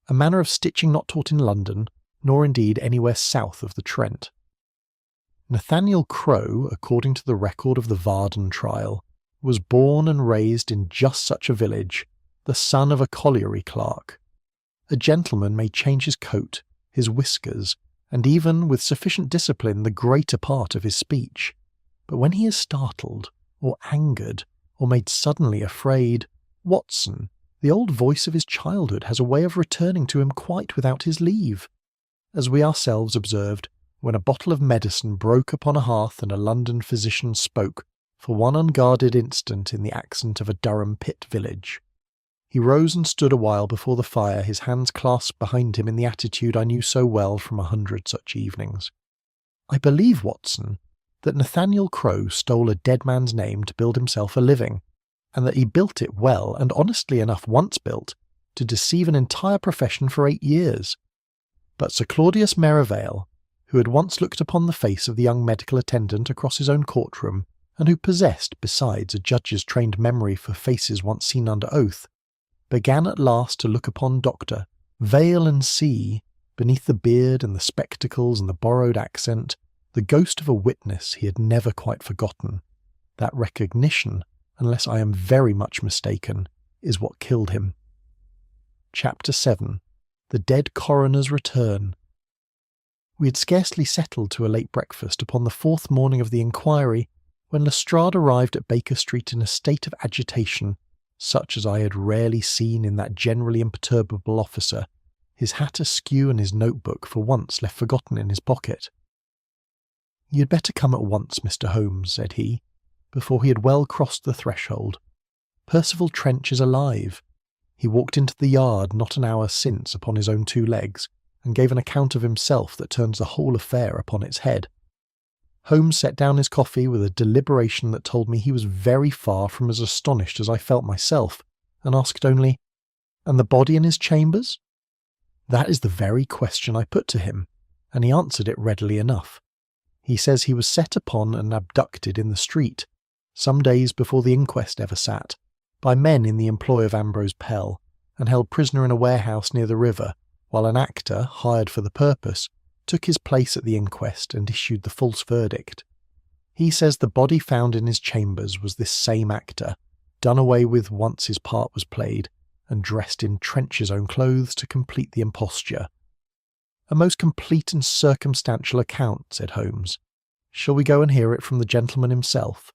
a manner of stitching not taught in London, nor indeed anywhere south of the Trent. Nathaniel Crow, according to the record of the Varden trial, was born and raised in just such a village, the son of a colliery clerk. A gentleman may change his coat, his whiskers, and even, with sufficient discipline, the greater part of his speech. But when he is startled, or angered, or made suddenly afraid, Watson, the old voice of his childhood, has a way of returning to him quite without his leave. As we ourselves observed, when a bottle of medicine broke upon a hearth and a London physician spoke, for one unguarded instant, in the accent of a Durham pit village. He rose and stood a while before the fire, his hands clasped behind him in the attitude I knew so well from 100 such evenings. "I believe, Watson, that Nathaniel Crowe stole a dead man's name to build himself a living, and that he built it well and honestly enough once built to deceive an entire profession for 8 years. But Sir Claudius Merivale, who had once looked upon the face of the young medical attendant across his own courtroom, and who possessed, besides, a judge's trained memory for faces once seen under oath, began at last to look upon Dr. Vale and see, beneath the beard and the spectacles and the borrowed accent, the ghost of a witness he had never quite forgotten. That recognition, unless I am very much mistaken, is what killed him." Chapter 7. The Dead Coroner's Return. We had scarcely settled to a late breakfast upon the 4th morning of the inquiry when Lestrade arrived at Baker Street in a state of agitation, such as I had rarely seen in that generally imperturbable officer, his hat askew and his notebook for once left forgotten in his pocket. "You had better come at once, Mr. Holmes," said he, before he had well crossed the threshold. "Percival Trench is alive. He walked into the yard not an hour since upon his own 2 legs, and gave an account of himself that turns the whole affair upon its head." Holmes set down his coffee with a deliberation that told me he was very far from as astonished as I felt myself, and asked only, "And the body in his chambers?" "That is the very question I put to him, and he answered it readily enough. He says he was set upon and abducted in the street, some days before the inquest ever sat, by men in the employ of Ambrose Pell, and held prisoner in a warehouse near the river, while an actor, hired for the purpose, took his place at the inquest and issued the false verdict. He says the body found in his chambers was this same actor, done away with once his part was played, and dressed in Trench's own clothes to complete the imposture." "A most complete and circumstantial account," said Holmes. "Shall we go and hear it from the gentleman himself?"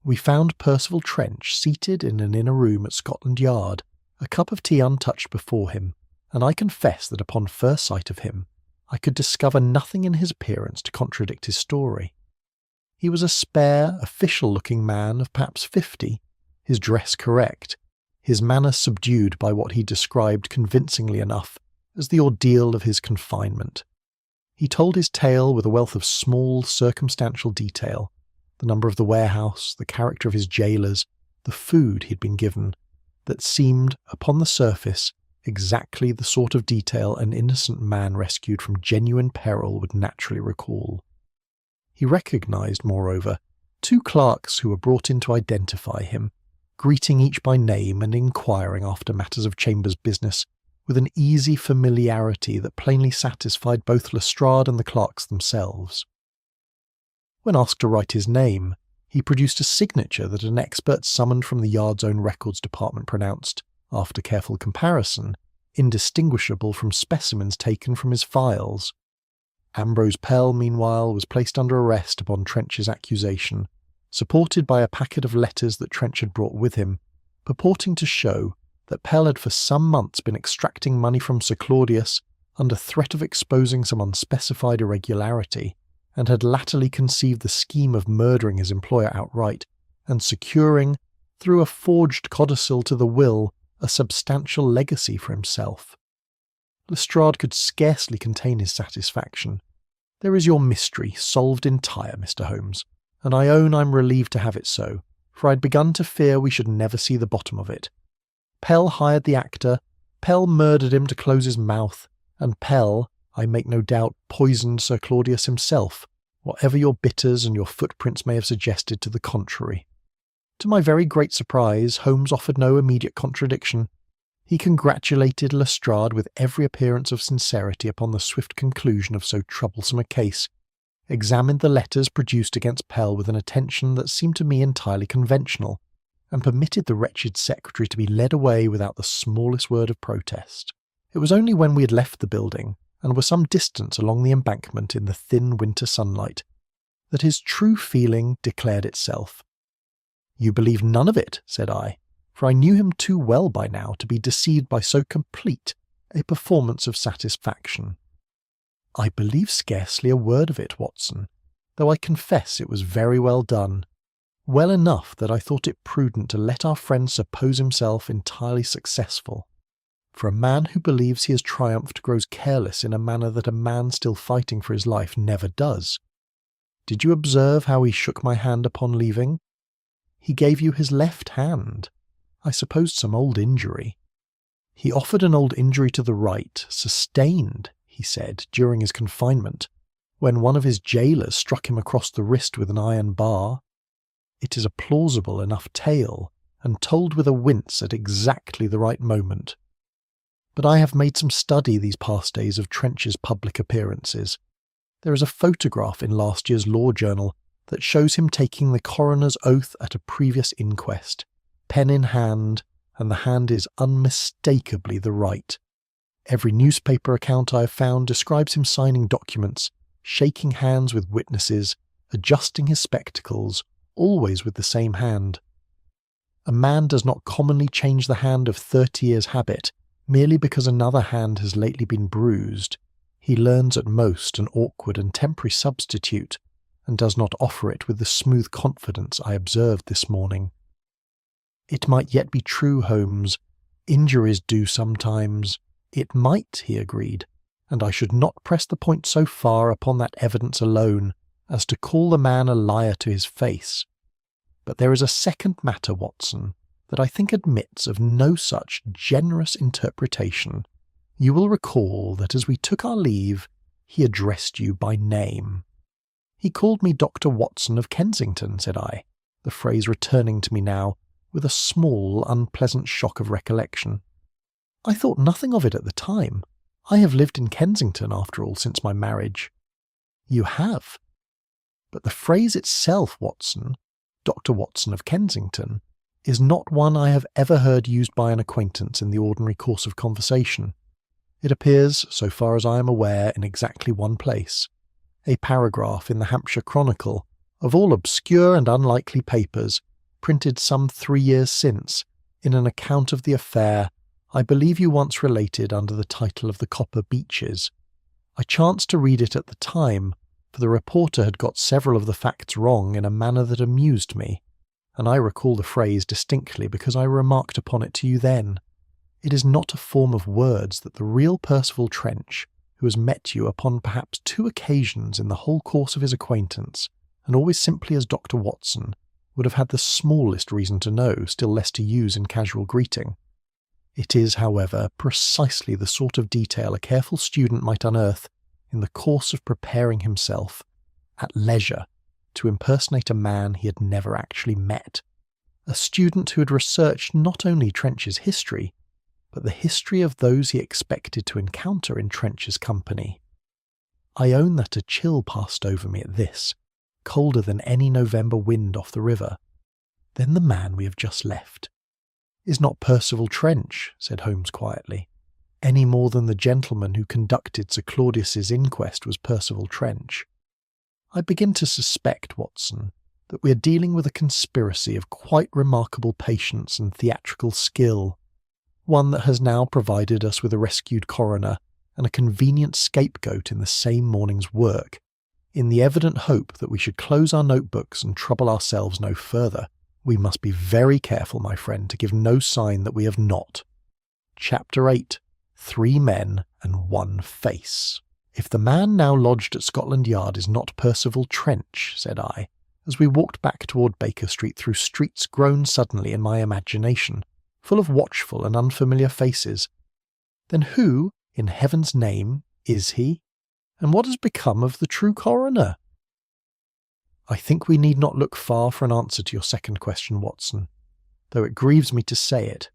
We found Percival Trench seated in an inner room at Scotland Yard, a cup of tea untouched before him, and I confess that upon first sight of him, I could discover nothing in his appearance to contradict his story. He was a spare, official-looking man of perhaps 50, his dress correct, his manner subdued by what he described convincingly enough as the ordeal of his confinement. He told his tale with a wealth of small, circumstantial detail, the number of the warehouse, the character of his jailers, the food he had been given, that seemed, upon the surface, exactly the sort of detail an innocent man rescued from genuine peril would naturally recall. He recognised, moreover, 2 clerks who were brought in to identify him, greeting each by name and inquiring after matters of Chambers business with an easy familiarity that plainly satisfied both Lestrade and the clerks themselves. When asked to write his name, he produced a signature that an expert summoned from the Yard's own records department pronounced, after careful comparison, indistinguishable from specimens taken from his files. Ambrose Pell, meanwhile, was placed under arrest upon Trench's accusation, supported by a packet of letters that Trench had brought with him, purporting to show that Pell had for some months been extracting money from Sir Claudius under threat of exposing some unspecified irregularity, and had latterly conceived the scheme of murdering his employer outright, and securing, through a forged codicil to the will, a substantial legacy for himself. Lestrade could scarcely contain his satisfaction. "There is your mystery solved entire, Mr. Holmes, and I own I'm relieved to have it so, for I'd begun to fear we should never see the bottom of it. Pell hired the actor, Pell murdered him to close his mouth, and Pell, I make no doubt, poisoned Sir Claudius himself, whatever your bitters and your footprints may have suggested to the contrary." To my very great surprise, Holmes offered no immediate contradiction. He congratulated Lestrade with every appearance of sincerity upon the swift conclusion of so troublesome a case, examined the letters produced against Pell with an attention that seemed to me entirely conventional, and permitted the wretched secretary to be led away without the smallest word of protest. It was only when we had left the building, and were some distance along the embankment in the thin winter sunlight, that his true feeling declared itself. "You believe none of it," said I, for I knew him too well by now to be deceived by so complete a performance of satisfaction. "I believe scarcely a word of it, Watson, though I confess it was very well done. well enough that I thought it prudent to let our friend suppose himself entirely successful. For a man who believes he has triumphed grows careless in a manner that a man still fighting for his life never does. Did you observe how he shook my hand upon leaving? He gave you his left hand. I supposed some old injury. He offered an old injury to the right, sustained, he said, during his confinement, when one of his jailers struck him across the wrist with an iron bar. It is a plausible enough tale, and told with a wince at exactly the right moment. But I have made some study these past days of Trench's public appearances. There is a photograph in last year's law journal that shows him taking the coroner's oath at a previous inquest, pen in hand, and the hand is unmistakably the right. Every newspaper account I have found describes him signing documents, shaking hands with witnesses, adjusting his spectacles, always with the same hand. A man does not commonly change the hand of 30 years' habit merely because another hand has lately been bruised. He learns at most an awkward and temporary substitute, and does not offer it with the smooth confidence I observed this morning. It might yet be true, Holmes. Injuries do sometimes. It might, he agreed, and I should not press the point so far upon that evidence alone as to call the man a liar to his face. But there is a second matter, Watson, that I think admits of no such generous interpretation. You will recall that as we took our leave, he addressed you by name. He called me Dr. Watson of Kensington, said I, the phrase returning to me now with a small, unpleasant shock of recollection. I thought nothing of it at the time. I have lived in Kensington, after all, since my marriage. You have. But the phrase itself, Watson, Dr. Watson of Kensington, is not one I have ever heard used by an acquaintance in the ordinary course of conversation. It appears, so far as I am aware, in exactly one place, a paragraph in the Hampshire Chronicle, of all obscure and unlikely papers, printed some 3 years since, in an account of the affair I believe you once related under the title of the Copper Beeches. I chanced to read it at the time, for the reporter had got several of the facts wrong in a manner that amused me, and I recall the phrase distinctly because I remarked upon it to you then. It is not a form of words that the real Percival Trench, who has met you upon perhaps 2 occasions in the whole course of his acquaintance, and always simply as Dr. Watson, would have had the smallest reason to know, still less to use in casual greeting. It is, however, precisely the sort of detail a careful student might unearth in the course of preparing himself, at leisure, to impersonate a man he had never actually met, a student who had researched not only Trench's history, but the history of those he expected to encounter in Trench's company. I own that a chill passed over me at this, colder than any November wind off the river. Then the man we have just left is not Percival Trench, said Holmes quietly, any more than the gentleman who conducted Sir Claudius's inquest was Percival Trench. I begin to suspect, Watson, that we are dealing with a conspiracy of quite remarkable patience and theatrical skill, one that has now provided us with a rescued coroner and a convenient scapegoat in the same morning's work, in the evident hope that we should close our notebooks and trouble ourselves no further. We must be very careful, my friend, to give no sign that we have not. Chapter 8. 3 Men and 1 Face. If the man now lodged at Scotland Yard is not Percival Trench, said I, as we walked back toward Baker Street through streets grown suddenly in my imagination, full of watchful and unfamiliar faces, then who, in heaven's name, is he? And what has become of the true coroner? I think we need not look far for an answer to your second question, Watson, though it grieves me to say it.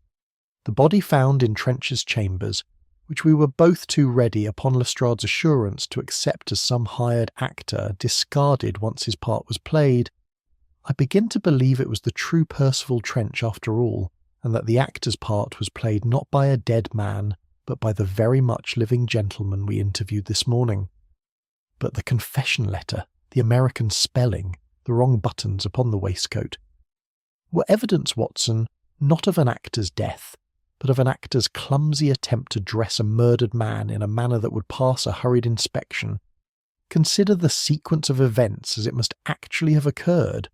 The body found in Trench's chambers, which we were both too ready upon Lestrade's assurance to accept as some hired actor discarded once his part was played, I begin to believe it was the true Percival Trench after all, and that the actor's part was played not by a dead man, but by the very much living gentleman we interviewed this morning. But the confession letter, the American spelling, the wrong buttons upon the waistcoat, were evidence, Watson, not of an actor's death, but of an actor's clumsy attempt to dress a murdered man in a manner that would pass a hurried inspection. Consider the sequence of events as it must actually have occurred.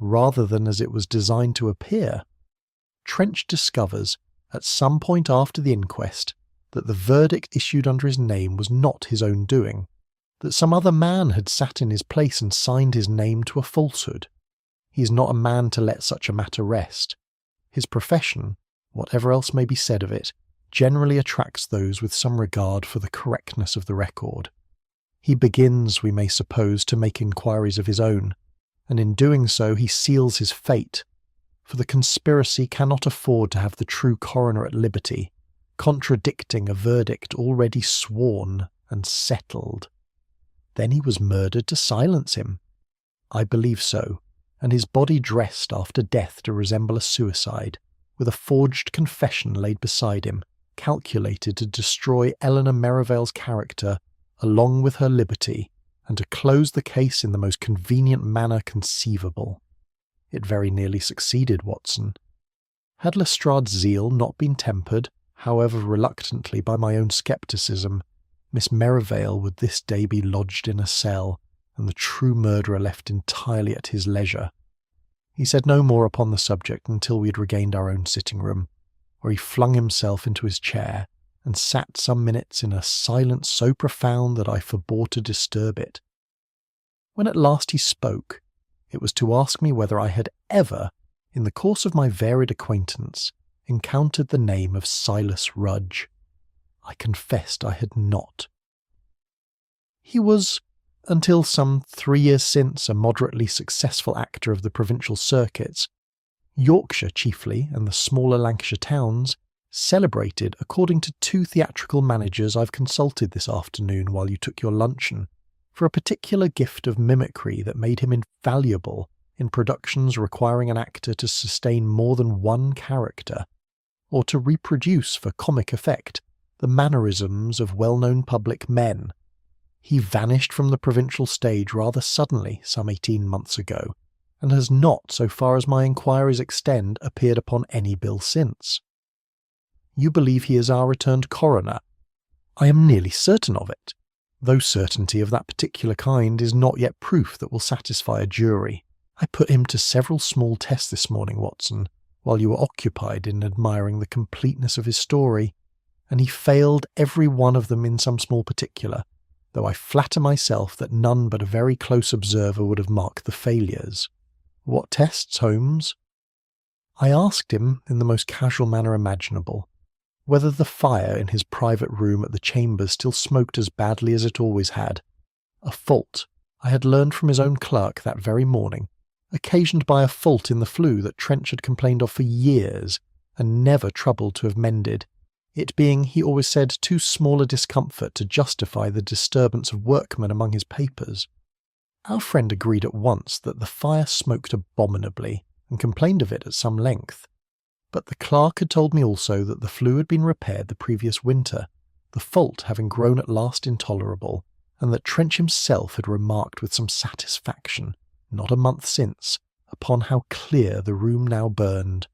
rather than as it was designed to appear. Trench discovers, at some point after the inquest, that the verdict issued under his name was not his own doing, that some other man had sat in his place and signed his name to a falsehood. He is not a man to let such a matter rest. His profession, whatever else may be said of it, generally attracts those with some regard for the correctness of the record. He begins, we may suppose, to make inquiries of his own, and in doing so he seals his fate, for the conspiracy cannot afford to have the true coroner at liberty, contradicting a verdict already sworn and settled. Then he was murdered to silence him. I believe so, and his body dressed after death to resemble a suicide, with a forged confession laid beside him, calculated to destroy Eleanor Merivale's character along with her liberty, and to close the case in the most convenient manner conceivable. It very nearly succeeded, Watson. Had Lestrade's zeal not been tempered, however reluctantly, by my own scepticism, Miss Merivale would this day be lodged in a cell, and the true murderer left entirely at his leisure. He said no more upon the subject until we had regained our own sitting-room, where he flung himself into his chair and sat some minutes in a silence so profound that I forbore to disturb it. When at last he spoke, it was to ask me whether I had ever, in the course of my varied acquaintance, encountered the name of Silas Rudge. I confessed I had not. He was, until some 3 years since, a moderately successful actor of the provincial circuits, Yorkshire chiefly, and the smaller Lancashire towns, celebrated according to 2 theatrical managers I've consulted this afternoon while you took your luncheon, for a particular gift of mimicry that made him invaluable in productions requiring an actor to sustain more than one character, or to reproduce for comic effect the mannerisms of well-known public men. He vanished from the provincial stage rather suddenly some 18 months ago, and has not, so far as my inquiries extend, appeared upon any bill since. You believe he is our returned coroner? I am nearly certain of it, though certainty of that particular kind is not yet proof that will satisfy a jury. I put him to several small tests this morning, Watson, while you were occupied in admiring the completeness of his story, and he failed every one of them in some small particular, though I flatter myself that none but a very close observer would have marked the failures. What tests, Holmes? I asked him, in the most casual manner imaginable, whether the fire in his private room at the Chambers still smoked as badly as it always had, a fault I had learned from his own clerk that very morning, occasioned by a fault in the flue that Trench had complained of for years and never troubled to have mended, it being, he always said, too small a discomfort to justify the disturbance of workmen among his papers. Our friend agreed at once that the fire smoked abominably, and complained of it at some length. But the clerk had told me also that the flue had been repaired the previous winter, the fault having grown at last intolerable, and that Trench himself had remarked with some satisfaction, not a month since, upon how clear the room now burned.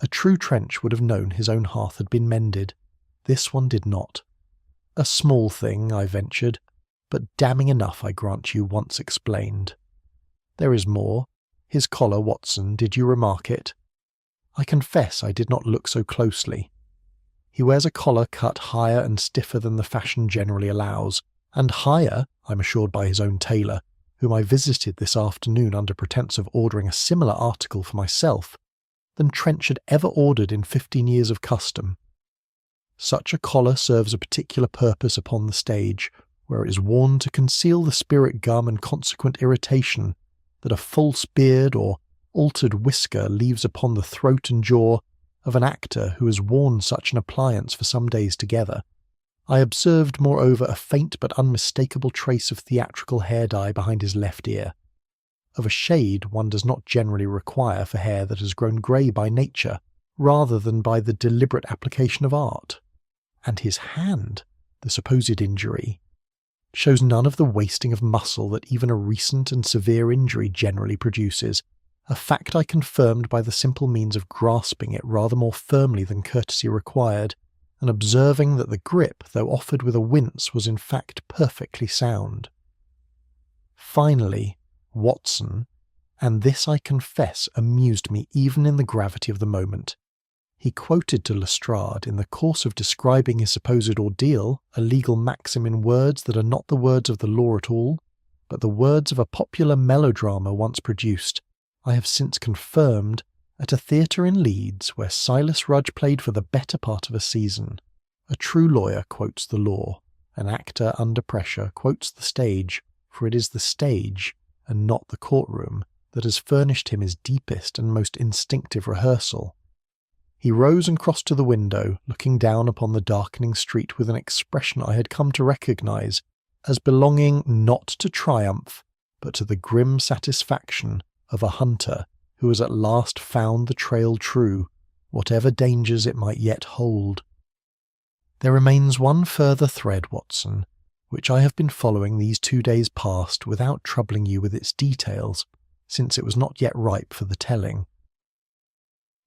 A true Trench would have known his own hearth had been mended. This one did not. A small thing, I ventured, but damning enough, I grant you, once explained. There is more. His collar, Watson, did you remark it? I confess I did not look so closely. He wears a collar cut higher and stiffer than the fashion generally allows, and higher, I'm assured by his own tailor, whom I visited this afternoon under pretence of ordering a similar article for myself, than Trench had ever ordered in 15 years of custom. Such a collar serves a particular purpose upon the stage, where it is worn to conceal the spirit gum and consequent irritation that a false beard or altered whisker leaves upon the throat and jaw of an actor who has worn such an appliance for some days together. I observed, moreover, a faint but unmistakable trace of theatrical hair dye behind his left ear, of a shade one does not generally require for hair that has grown grey by nature, rather than by the deliberate application of art. And his hand, the supposed injury, shows none of the wasting of muscle that even a recent and severe injury generally produces, a fact I confirmed by the simple means of grasping it rather more firmly than courtesy required, and observing that the grip, though offered with a wince, was in fact perfectly sound. Finally, Watson, and this, I confess, amused me even in the gravity of the moment. He quoted to Lestrade, in the course of describing his supposed ordeal, a legal maxim in words that are not the words of the law at all, but the words of a popular melodrama once produced, I have since confirmed, at a theatre in Leeds where Silas Rudge played for the better part of a season. A true lawyer quotes the law, an actor under pressure quotes the stage, for it is the stage, and not the courtroom, that has furnished him his deepest and most instinctive rehearsal. He rose and crossed to the window, looking down upon the darkening street with an expression I had come to recognise as belonging not to triumph, but to the grim satisfaction of a hunter who has at last found the trail true, whatever dangers it might yet hold. There remains one further thread, Watson, which I have been following these 2 days past without troubling you with its details, since it was not yet ripe for the telling.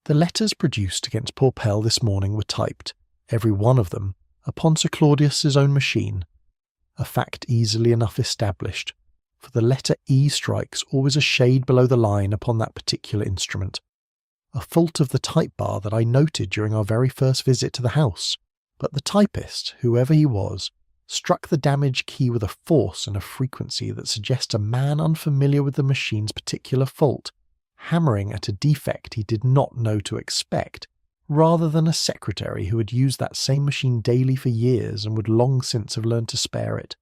The letters produced against poor Pell this morning were typed, every one of them, upon Sir Claudius's own machine, a fact easily enough established, for the letter E strikes always a shade below the line upon that particular instrument, a fault of the type bar that I noted during our very first visit to the house, but the typist, whoever he was, struck the damaged key with a force and a frequency that suggests a man unfamiliar with the machine's particular fault, hammering at a defect he did not know to expect, rather than a secretary who had used that same machine daily for years and would long since have learned to spare it.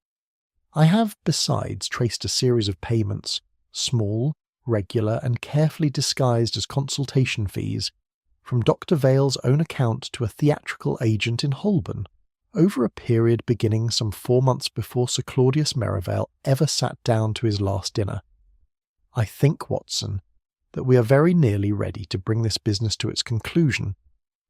I have, besides, traced a series of payments, small, regular, and carefully disguised as consultation fees, from Dr. Vale's own account to a theatrical agent in Holborn, over a period beginning some 4 months before Sir Claudius Merivale ever sat down to his last dinner. I think, Watson, that we are very nearly ready to bring this business to its conclusion,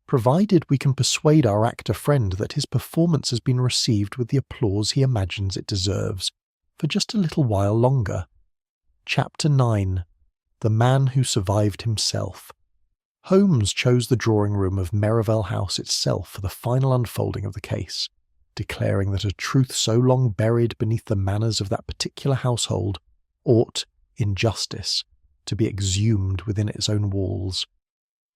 provided we can persuade our actor friend that his performance has been received with the applause he imagines it deserves, for just a little while longer. Chapter 9. The Man Who Survived Himself. Holmes chose the drawing-room of Merivale House itself for the final unfolding of the case, declaring that a truth so long buried beneath the manners of that particular household ought, in justice, to be exhumed within its own walls.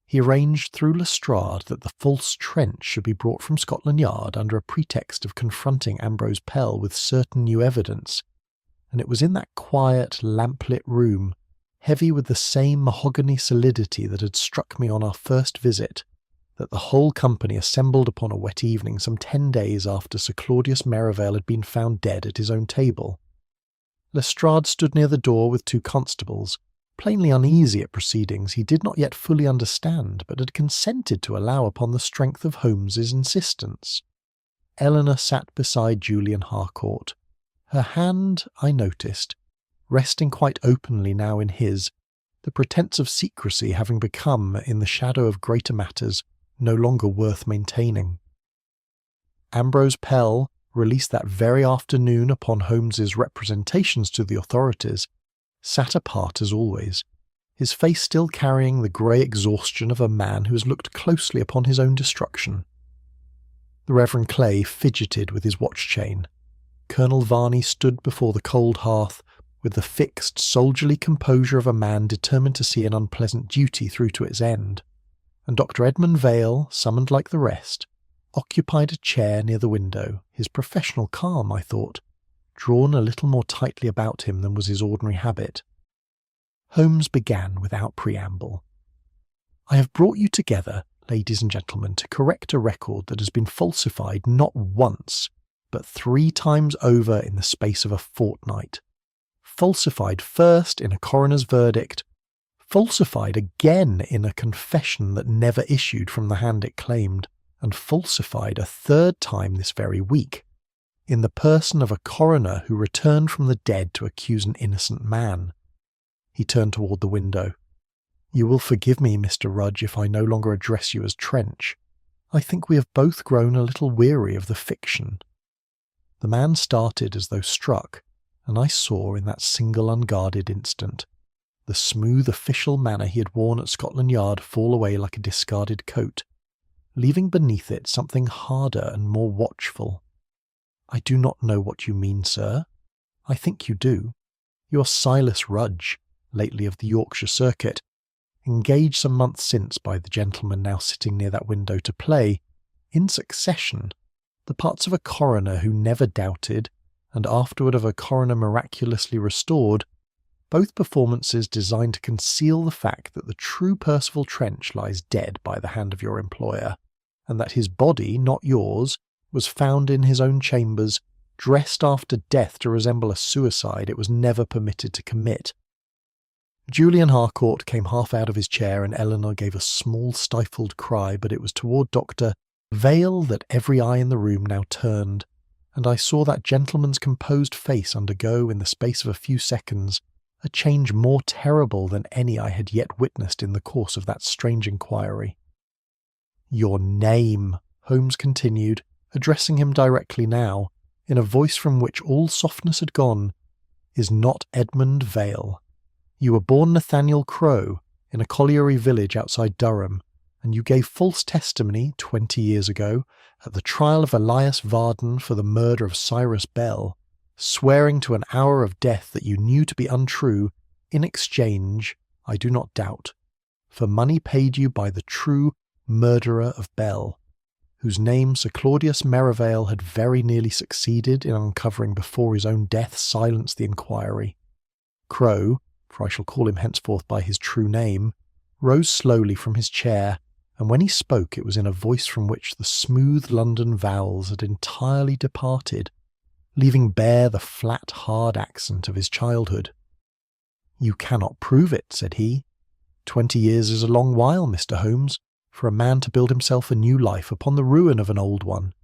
He arranged through Lestrade that the false trench should be brought from Scotland Yard under a pretext of confronting Ambrose Pell with certain new evidence, and it was in that quiet, lamp-lit room, heavy with the same mahogany solidity that had struck me on our first visit, that the whole company assembled upon a wet evening some 10 days after Sir Claudius Merivale had been found dead at his own table. Lestrade stood near the door with 2 constables, plainly uneasy at proceedings he did not yet fully understand, but had consented to allow upon the strength of Holmes's insistence. Eleanor sat beside Julian Harcourt. Her hand, I noticed, resting quite openly now in his, the pretence of secrecy having become, in the shadow of greater matters, no longer worth maintaining. Ambrose Pell, released that very afternoon upon Holmes's representations to the authorities, sat apart as always, his face still carrying the grey exhaustion of a man who has looked closely upon his own destruction. The Reverend Clay fidgeted with his watch-chain. Colonel Varney stood before the cold hearth, with the fixed, soldierly composure of a man determined to see an unpleasant duty through to its end, and Dr. Edmund Vale, summoned like the rest, occupied a chair near the window, his professional calm, I thought, drawn a little more tightly about him than was his ordinary habit. Holmes began without preamble. I have brought you together, ladies and gentlemen, to correct a record that has been falsified not once, but 3 times over in the space of a fortnight. Falsified first in a coroner's verdict, falsified again in a confession that never issued from the hand it claimed, and falsified a 3rd time this very week, in the person of a coroner who returned from the dead to accuse an innocent man. He turned toward the window. You will forgive me, Mr. Rudge, if I no longer address you as Trench. I think we have both grown a little weary of the fiction. The man started as though struck, and I saw in that single unguarded instant the smooth official manner he had worn at Scotland Yard fall away like a discarded coat, leaving beneath it something harder and more watchful. I do not know what you mean, sir. I think you do. You are Silas Rudge, lately of the Yorkshire circuit, engaged some months since by the gentleman now sitting near that window to play, in succession, the parts of a coroner who never doubted, and afterward of a coroner miraculously restored, both performances designed to conceal the fact that the true Percival Trench lies dead by the hand of your employer, and that his body, not yours, was found in his own chambers, dressed after death to resemble a suicide it was never permitted to commit. Julian Harcourt came half out of his chair, and Eleanor gave a small stifled cry, but it was toward Dr. Vale that every eye in the room now turned, and I saw that gentleman's composed face undergo, in the space of a few seconds, a change more terrible than any I had yet witnessed in the course of that strange inquiry. "Your name," Holmes continued, addressing him directly now, in a voice from which all softness had gone, "is not Edmund Vale. You were born Nathaniel Crowe, in a colliery village outside Durham, and you gave false testimony 20 years ago at the trial of Elias Varden for the murder of Cyrus Bell, swearing to an hour of death that you knew to be untrue, in exchange, I do not doubt, for money paid you by the true murderer of Bell, whose name Sir Claudius Merivale had very nearly succeeded in uncovering before his own death silenced the inquiry. Crowe, for I shall call him henceforth by his true name, rose slowly from his chair, and when he spoke it was in a voice from which the smooth London vowels had entirely departed, leaving bare the flat, hard accent of his childhood. "You cannot prove it," said he. 20 years is a long while, Mr. Holmes, for a man to build himself a new life upon the ruin of an old one.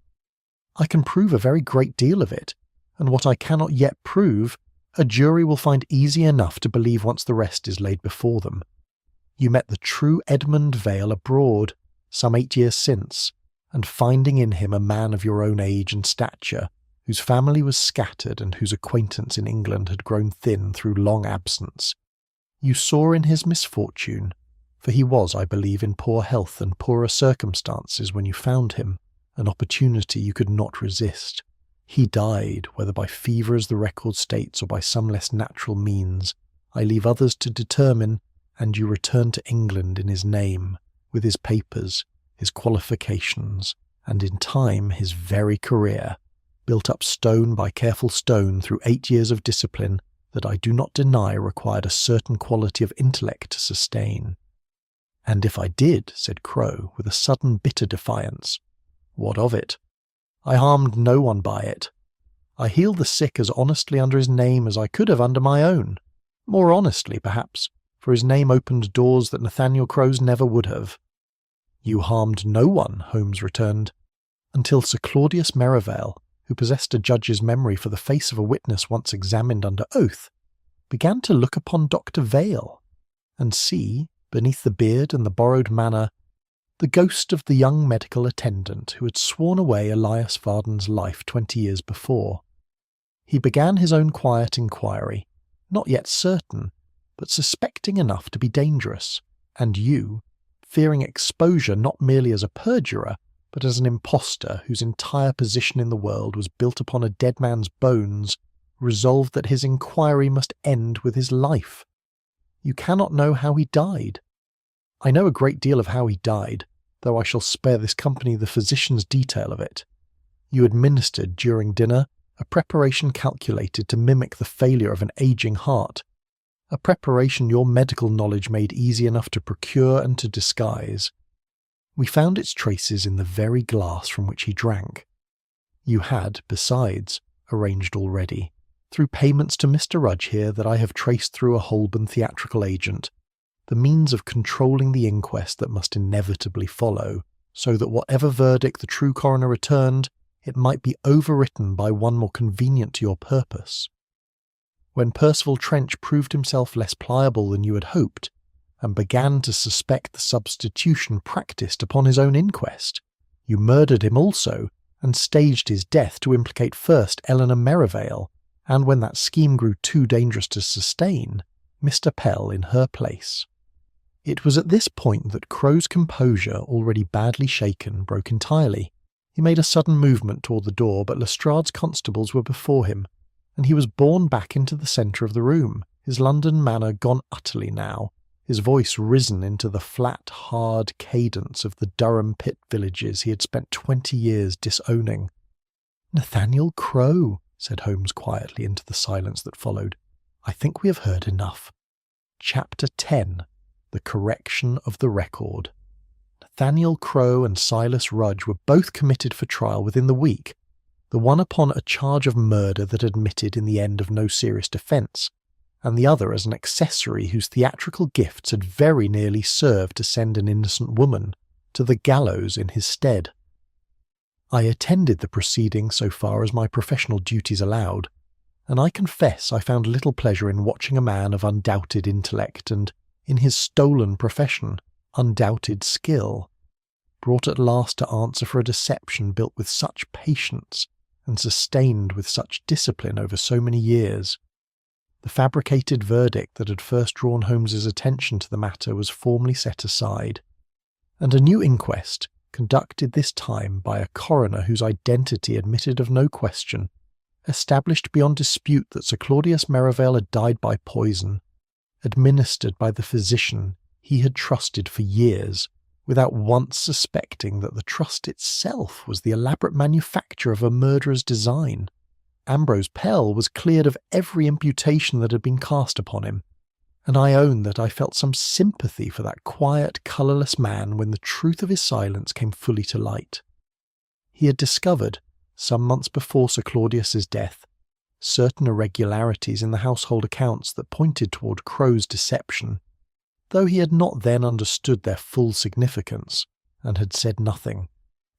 I can prove a very great deal of it, and what I cannot yet prove, a jury will find easy enough to believe once the rest is laid before them. You met the true Edmund Vale abroad, some 8 years since, and finding in him a man of your own age and stature, whose family was scattered and whose acquaintance in England had grown thin through long absence, you saw in his misfortune, for he was, I believe, in poor health and poorer circumstances when you found him, an opportunity you could not resist. He died, whether by fever as the record states or by some less natural means, I leave others to determine, and you returned to England in his name, with his papers, his qualifications, and in time his very career, built up stone by careful stone through 8 years of discipline that I do not deny required a certain quality of intellect to sustain. "And if I did," said Crowe, with a sudden bitter defiance, "what of it? I harmed no one by it. I healed the sick as honestly under his name as I could have under my own. More honestly, perhaps, for his name opened doors that Nathaniel Crowe's never would have." "You harmed no one," Holmes returned, "until Sir Claudius Merivale, who possessed a judge's memory for the face of a witness once examined under oath, began to look upon Dr. Vale, and see, beneath the beard and the borrowed manner, the ghost of the young medical attendant who had sworn away Elias Varden's life 20 years before. He began his own quiet inquiry, not yet certain, but suspecting enough to be dangerous, and you, fearing exposure not merely as a perjurer, but as an impostor whose entire position in the world was built upon a dead man's bones, resolved that his inquiry must end with his life. You cannot know how he died. I know a great deal of how he died, though I shall spare this company the physician's detail of it. You administered, during dinner, a preparation calculated to mimic the failure of an aging heart, a preparation your medical knowledge made easy enough to procure and to disguise. We found its traces in the very glass from which he drank. You had, besides, arranged already, through payments to Mr. Rudge here that I have traced through a Holborn theatrical agent, the means of controlling the inquest that must inevitably follow, so that whatever verdict the true coroner returned, it might be overwritten by one more convenient to your purpose. When Percival Trench proved himself less pliable than you had hoped, and began to suspect the substitution practised upon his own inquest, you murdered him also, and staged his death to implicate first Eleanor Merivale, and when that scheme grew too dangerous to sustain, Mr. Pell in her place. It was at this point that Crowe's composure, already badly shaken, broke entirely. He made a sudden movement toward the door, but Lestrade's constables were before him, and he was borne back into the centre of the room, his London manner gone utterly now, his voice risen into the flat, hard cadence of the Durham pit villages he had spent 20 years disowning. "Nathaniel Crowe," said Holmes quietly into the silence that followed. "I think we have heard enough. Chapter 10. The Correction of the Record." Nathaniel Crowe and Silas Rudge were both committed for trial within the week, the one upon a charge of murder that admitted in the end of no serious defence, and the other as an accessory whose theatrical gifts had very nearly served to send an innocent woman to the gallows in his stead. I attended the proceedings so far as my professional duties allowed, and I confess I found little pleasure in watching a man of undoubted intellect and, in his stolen profession, undoubted skill, brought at last to answer for a deception built with such patience and sustained with such discipline over so many years. The fabricated verdict that had first drawn Holmes's attention to the matter was formally set aside, and a new inquest, conducted this time by a coroner whose identity admitted of no question, established beyond dispute that Sir Claudius Merivale had died by poison, administered by the physician he had trusted for years, without once suspecting that the trust itself was the elaborate manufacture of a murderer's design. Ambrose Pell was cleared of every imputation that had been cast upon him, and I own that I felt some sympathy for that quiet, colourless man when the truth of his silence came fully to light. He had discovered, some months before Sir Claudius's death, certain irregularities in the household accounts that pointed toward Crowe's deception, though he had not then understood their full significance, and had said nothing,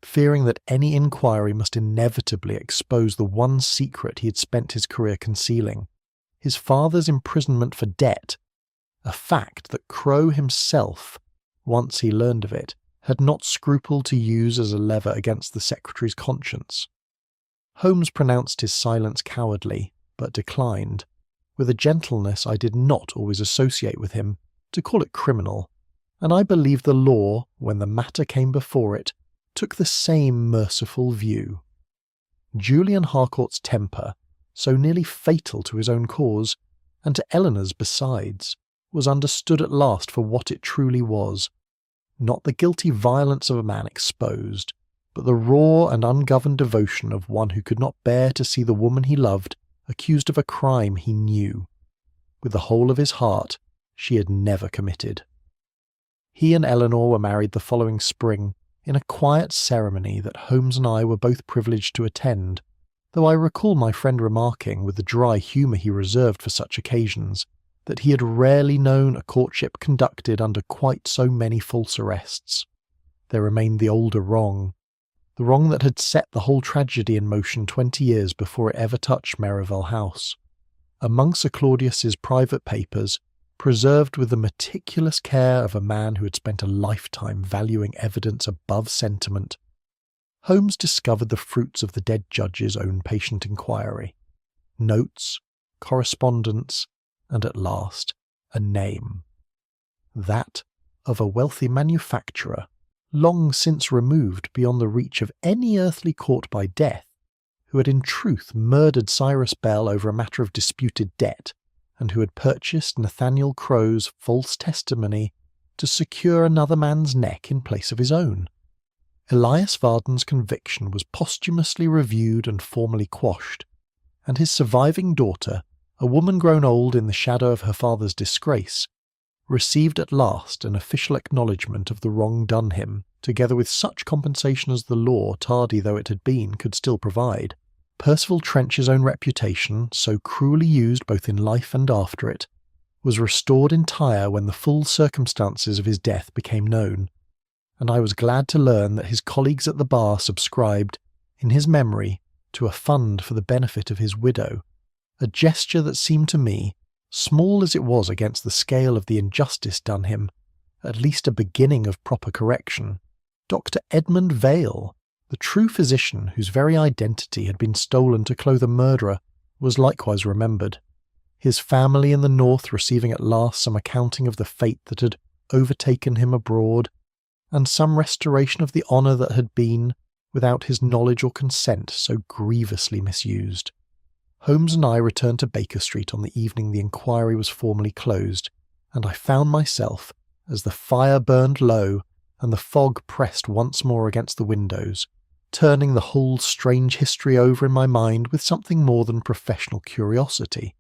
fearing that any inquiry must inevitably expose the one secret he had spent his career concealing, his father's imprisonment for debt, a fact that Crowe himself, once he learned of it, had not scrupled to use as a lever against the secretary's conscience. Holmes pronounced his silence cowardly, but declined, with a gentleness I did not always associate with him, to call it criminal, and I believe the law, when the matter came before it, took the same merciful view. Julian Harcourt's temper, so nearly fatal to his own cause, and to Eleanor's besides, was understood at last for what it truly was, not the guilty violence of a man exposed, but the raw and ungoverned devotion of one who could not bear to see the woman he loved accused of a crime he knew, with the whole of his heart, she had never committed. He and Eleanor were married the following spring, in a quiet ceremony that Holmes and I were both privileged to attend, though I recall my friend remarking, with the dry humour he reserved for such occasions, that he had rarely known a courtship conducted under quite so many false arrests. There remained the older wrong, the wrong that had set the whole tragedy in motion 20 years before it ever touched Merivale House. Among Sir Claudius's private papers, preserved with the meticulous care of a man who had spent a lifetime valuing evidence above sentiment, Holmes discovered the fruits of the dead judge's own patient inquiry. Notes, correspondence, and at last, a name. That of a wealthy manufacturer, long since removed beyond the reach of any earthly court by death, who had in truth murdered Cyrus Bell over a matter of disputed debt, and who had purchased Nathaniel Crowe's false testimony to secure another man's neck in place of his own. Elias Varden's conviction was posthumously reviewed and formally quashed, and his surviving daughter, a woman grown old in the shadow of her father's disgrace, received at last an official acknowledgment of the wrong done him, together with such compensation as the law, tardy though it had been, could still provide. Percival Trench's own reputation, so cruelly used both in life and after it, was restored entire when the full circumstances of his death became known, and I was glad to learn that his colleagues at the bar subscribed, in his memory, to a fund for the benefit of his widow, a gesture that seemed to me, small as it was against the scale of the injustice done him, at least a beginning of proper correction. Dr. Edmund Vale, the true physician whose very identity had been stolen to clothe a murderer, was likewise remembered, his family in the north receiving at last some accounting of the fate that had overtaken him abroad, and some restoration of the honour that had been, without his knowledge or consent, so grievously misused. Holmes and I returned to Baker Street on the evening the inquiry was formally closed, and I found myself, as the fire burned low and the fog pressed once more against the windows, turning the whole strange history over in my mind with something more than professional curiosity.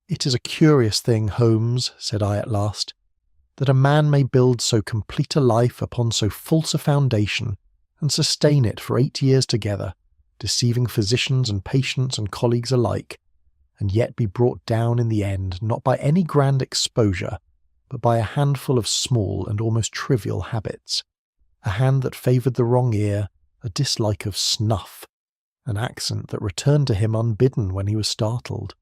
"It is a curious thing, Holmes," said I at last, "that a man may build so complete a life upon so false a foundation and sustain it for 8 years together, deceiving physicians and patients and colleagues alike, and yet be brought down in the end not by any grand exposure, but by a handful of small and almost trivial habits, a hand that favoured the wrong ear, a dislike of snuff, an accent that returned to him unbidden when he was startled.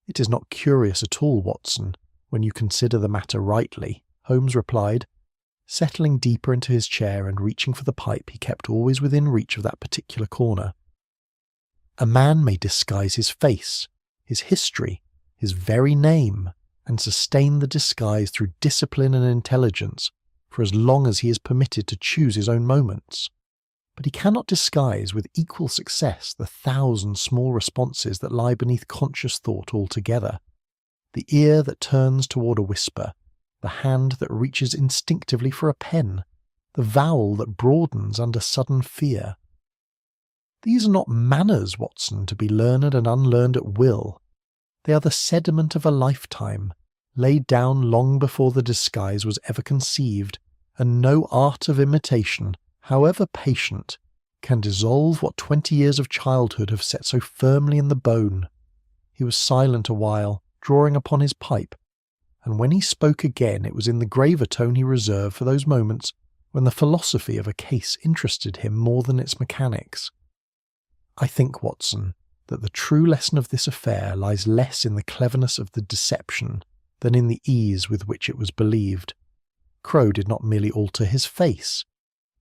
It is not curious at all, Watson, when you consider the matter rightly," Holmes replied, settling deeper into his chair and reaching for the pipe he kept always within reach of that particular corner. "A man may disguise his face, his history, his very name, and sustain the disguise through discipline and intelligence for as long as he is permitted to choose his own moments. But he cannot disguise with equal success the 1,000 small responses that lie beneath conscious thought altogether, the ear that turns toward a whisper, the hand that reaches instinctively for a pen, the vowel that broadens under sudden fear. These are not manners, Watson, to be learned and unlearned at will. They are the sediment of a lifetime, laid down long before the disguise was ever conceived, and no art of imitation, however patient, can dissolve what 20 years of childhood have set so firmly in the bone." He was silent a while, drawing upon his pipe, and when he spoke again it was in the graver tone he reserved for those moments when the philosophy of a case interested him more than its mechanics. "I think, Watson, that the true lesson of this affair lies less in the cleverness of the deception than in the ease with which it was believed. Crowe did not merely alter his face.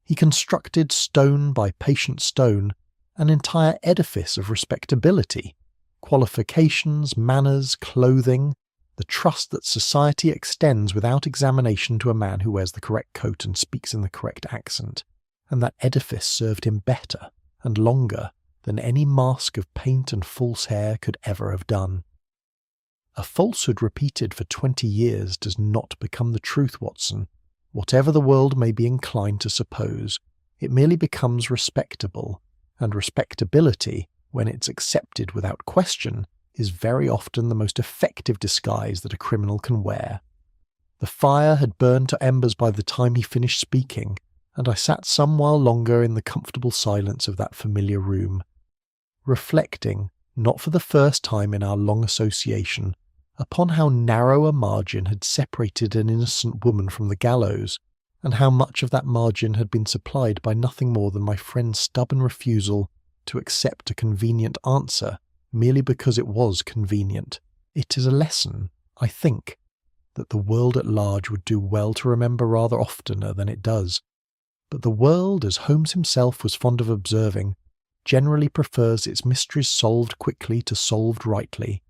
He constructed, stone by patient stone, an entire edifice of respectability, qualifications, manners, clothing, the trust that society extends without examination to a man who wears the correct coat and speaks in the correct accent, and that edifice served him better and longer than any mask of paint and false hair could ever have done. A falsehood repeated for 20 years does not become the truth, Watson. Whatever the world may be inclined to suppose, it merely becomes respectable, and respectability, when it's accepted without question, is very often the most effective disguise that a criminal can wear. The fire had burned to embers by the time he finished speaking, and I sat some while longer in the comfortable silence of that familiar room, reflecting, not for the first time in our long association, upon how narrow a margin had separated an innocent woman from the gallows, and how much of that margin had been supplied by nothing more than my friend's stubborn refusal to accept a convenient answer merely because it was convenient. It is a lesson, I think, that the world at large would do well to remember rather oftener than it does. But the world, as Holmes himself was fond of observing, generally prefers its mysteries solved quickly to solved rightly,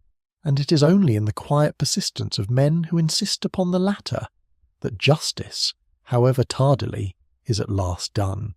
and it is only in the quiet persistence of men who insist upon the latter that justice, however tardily, is at last done.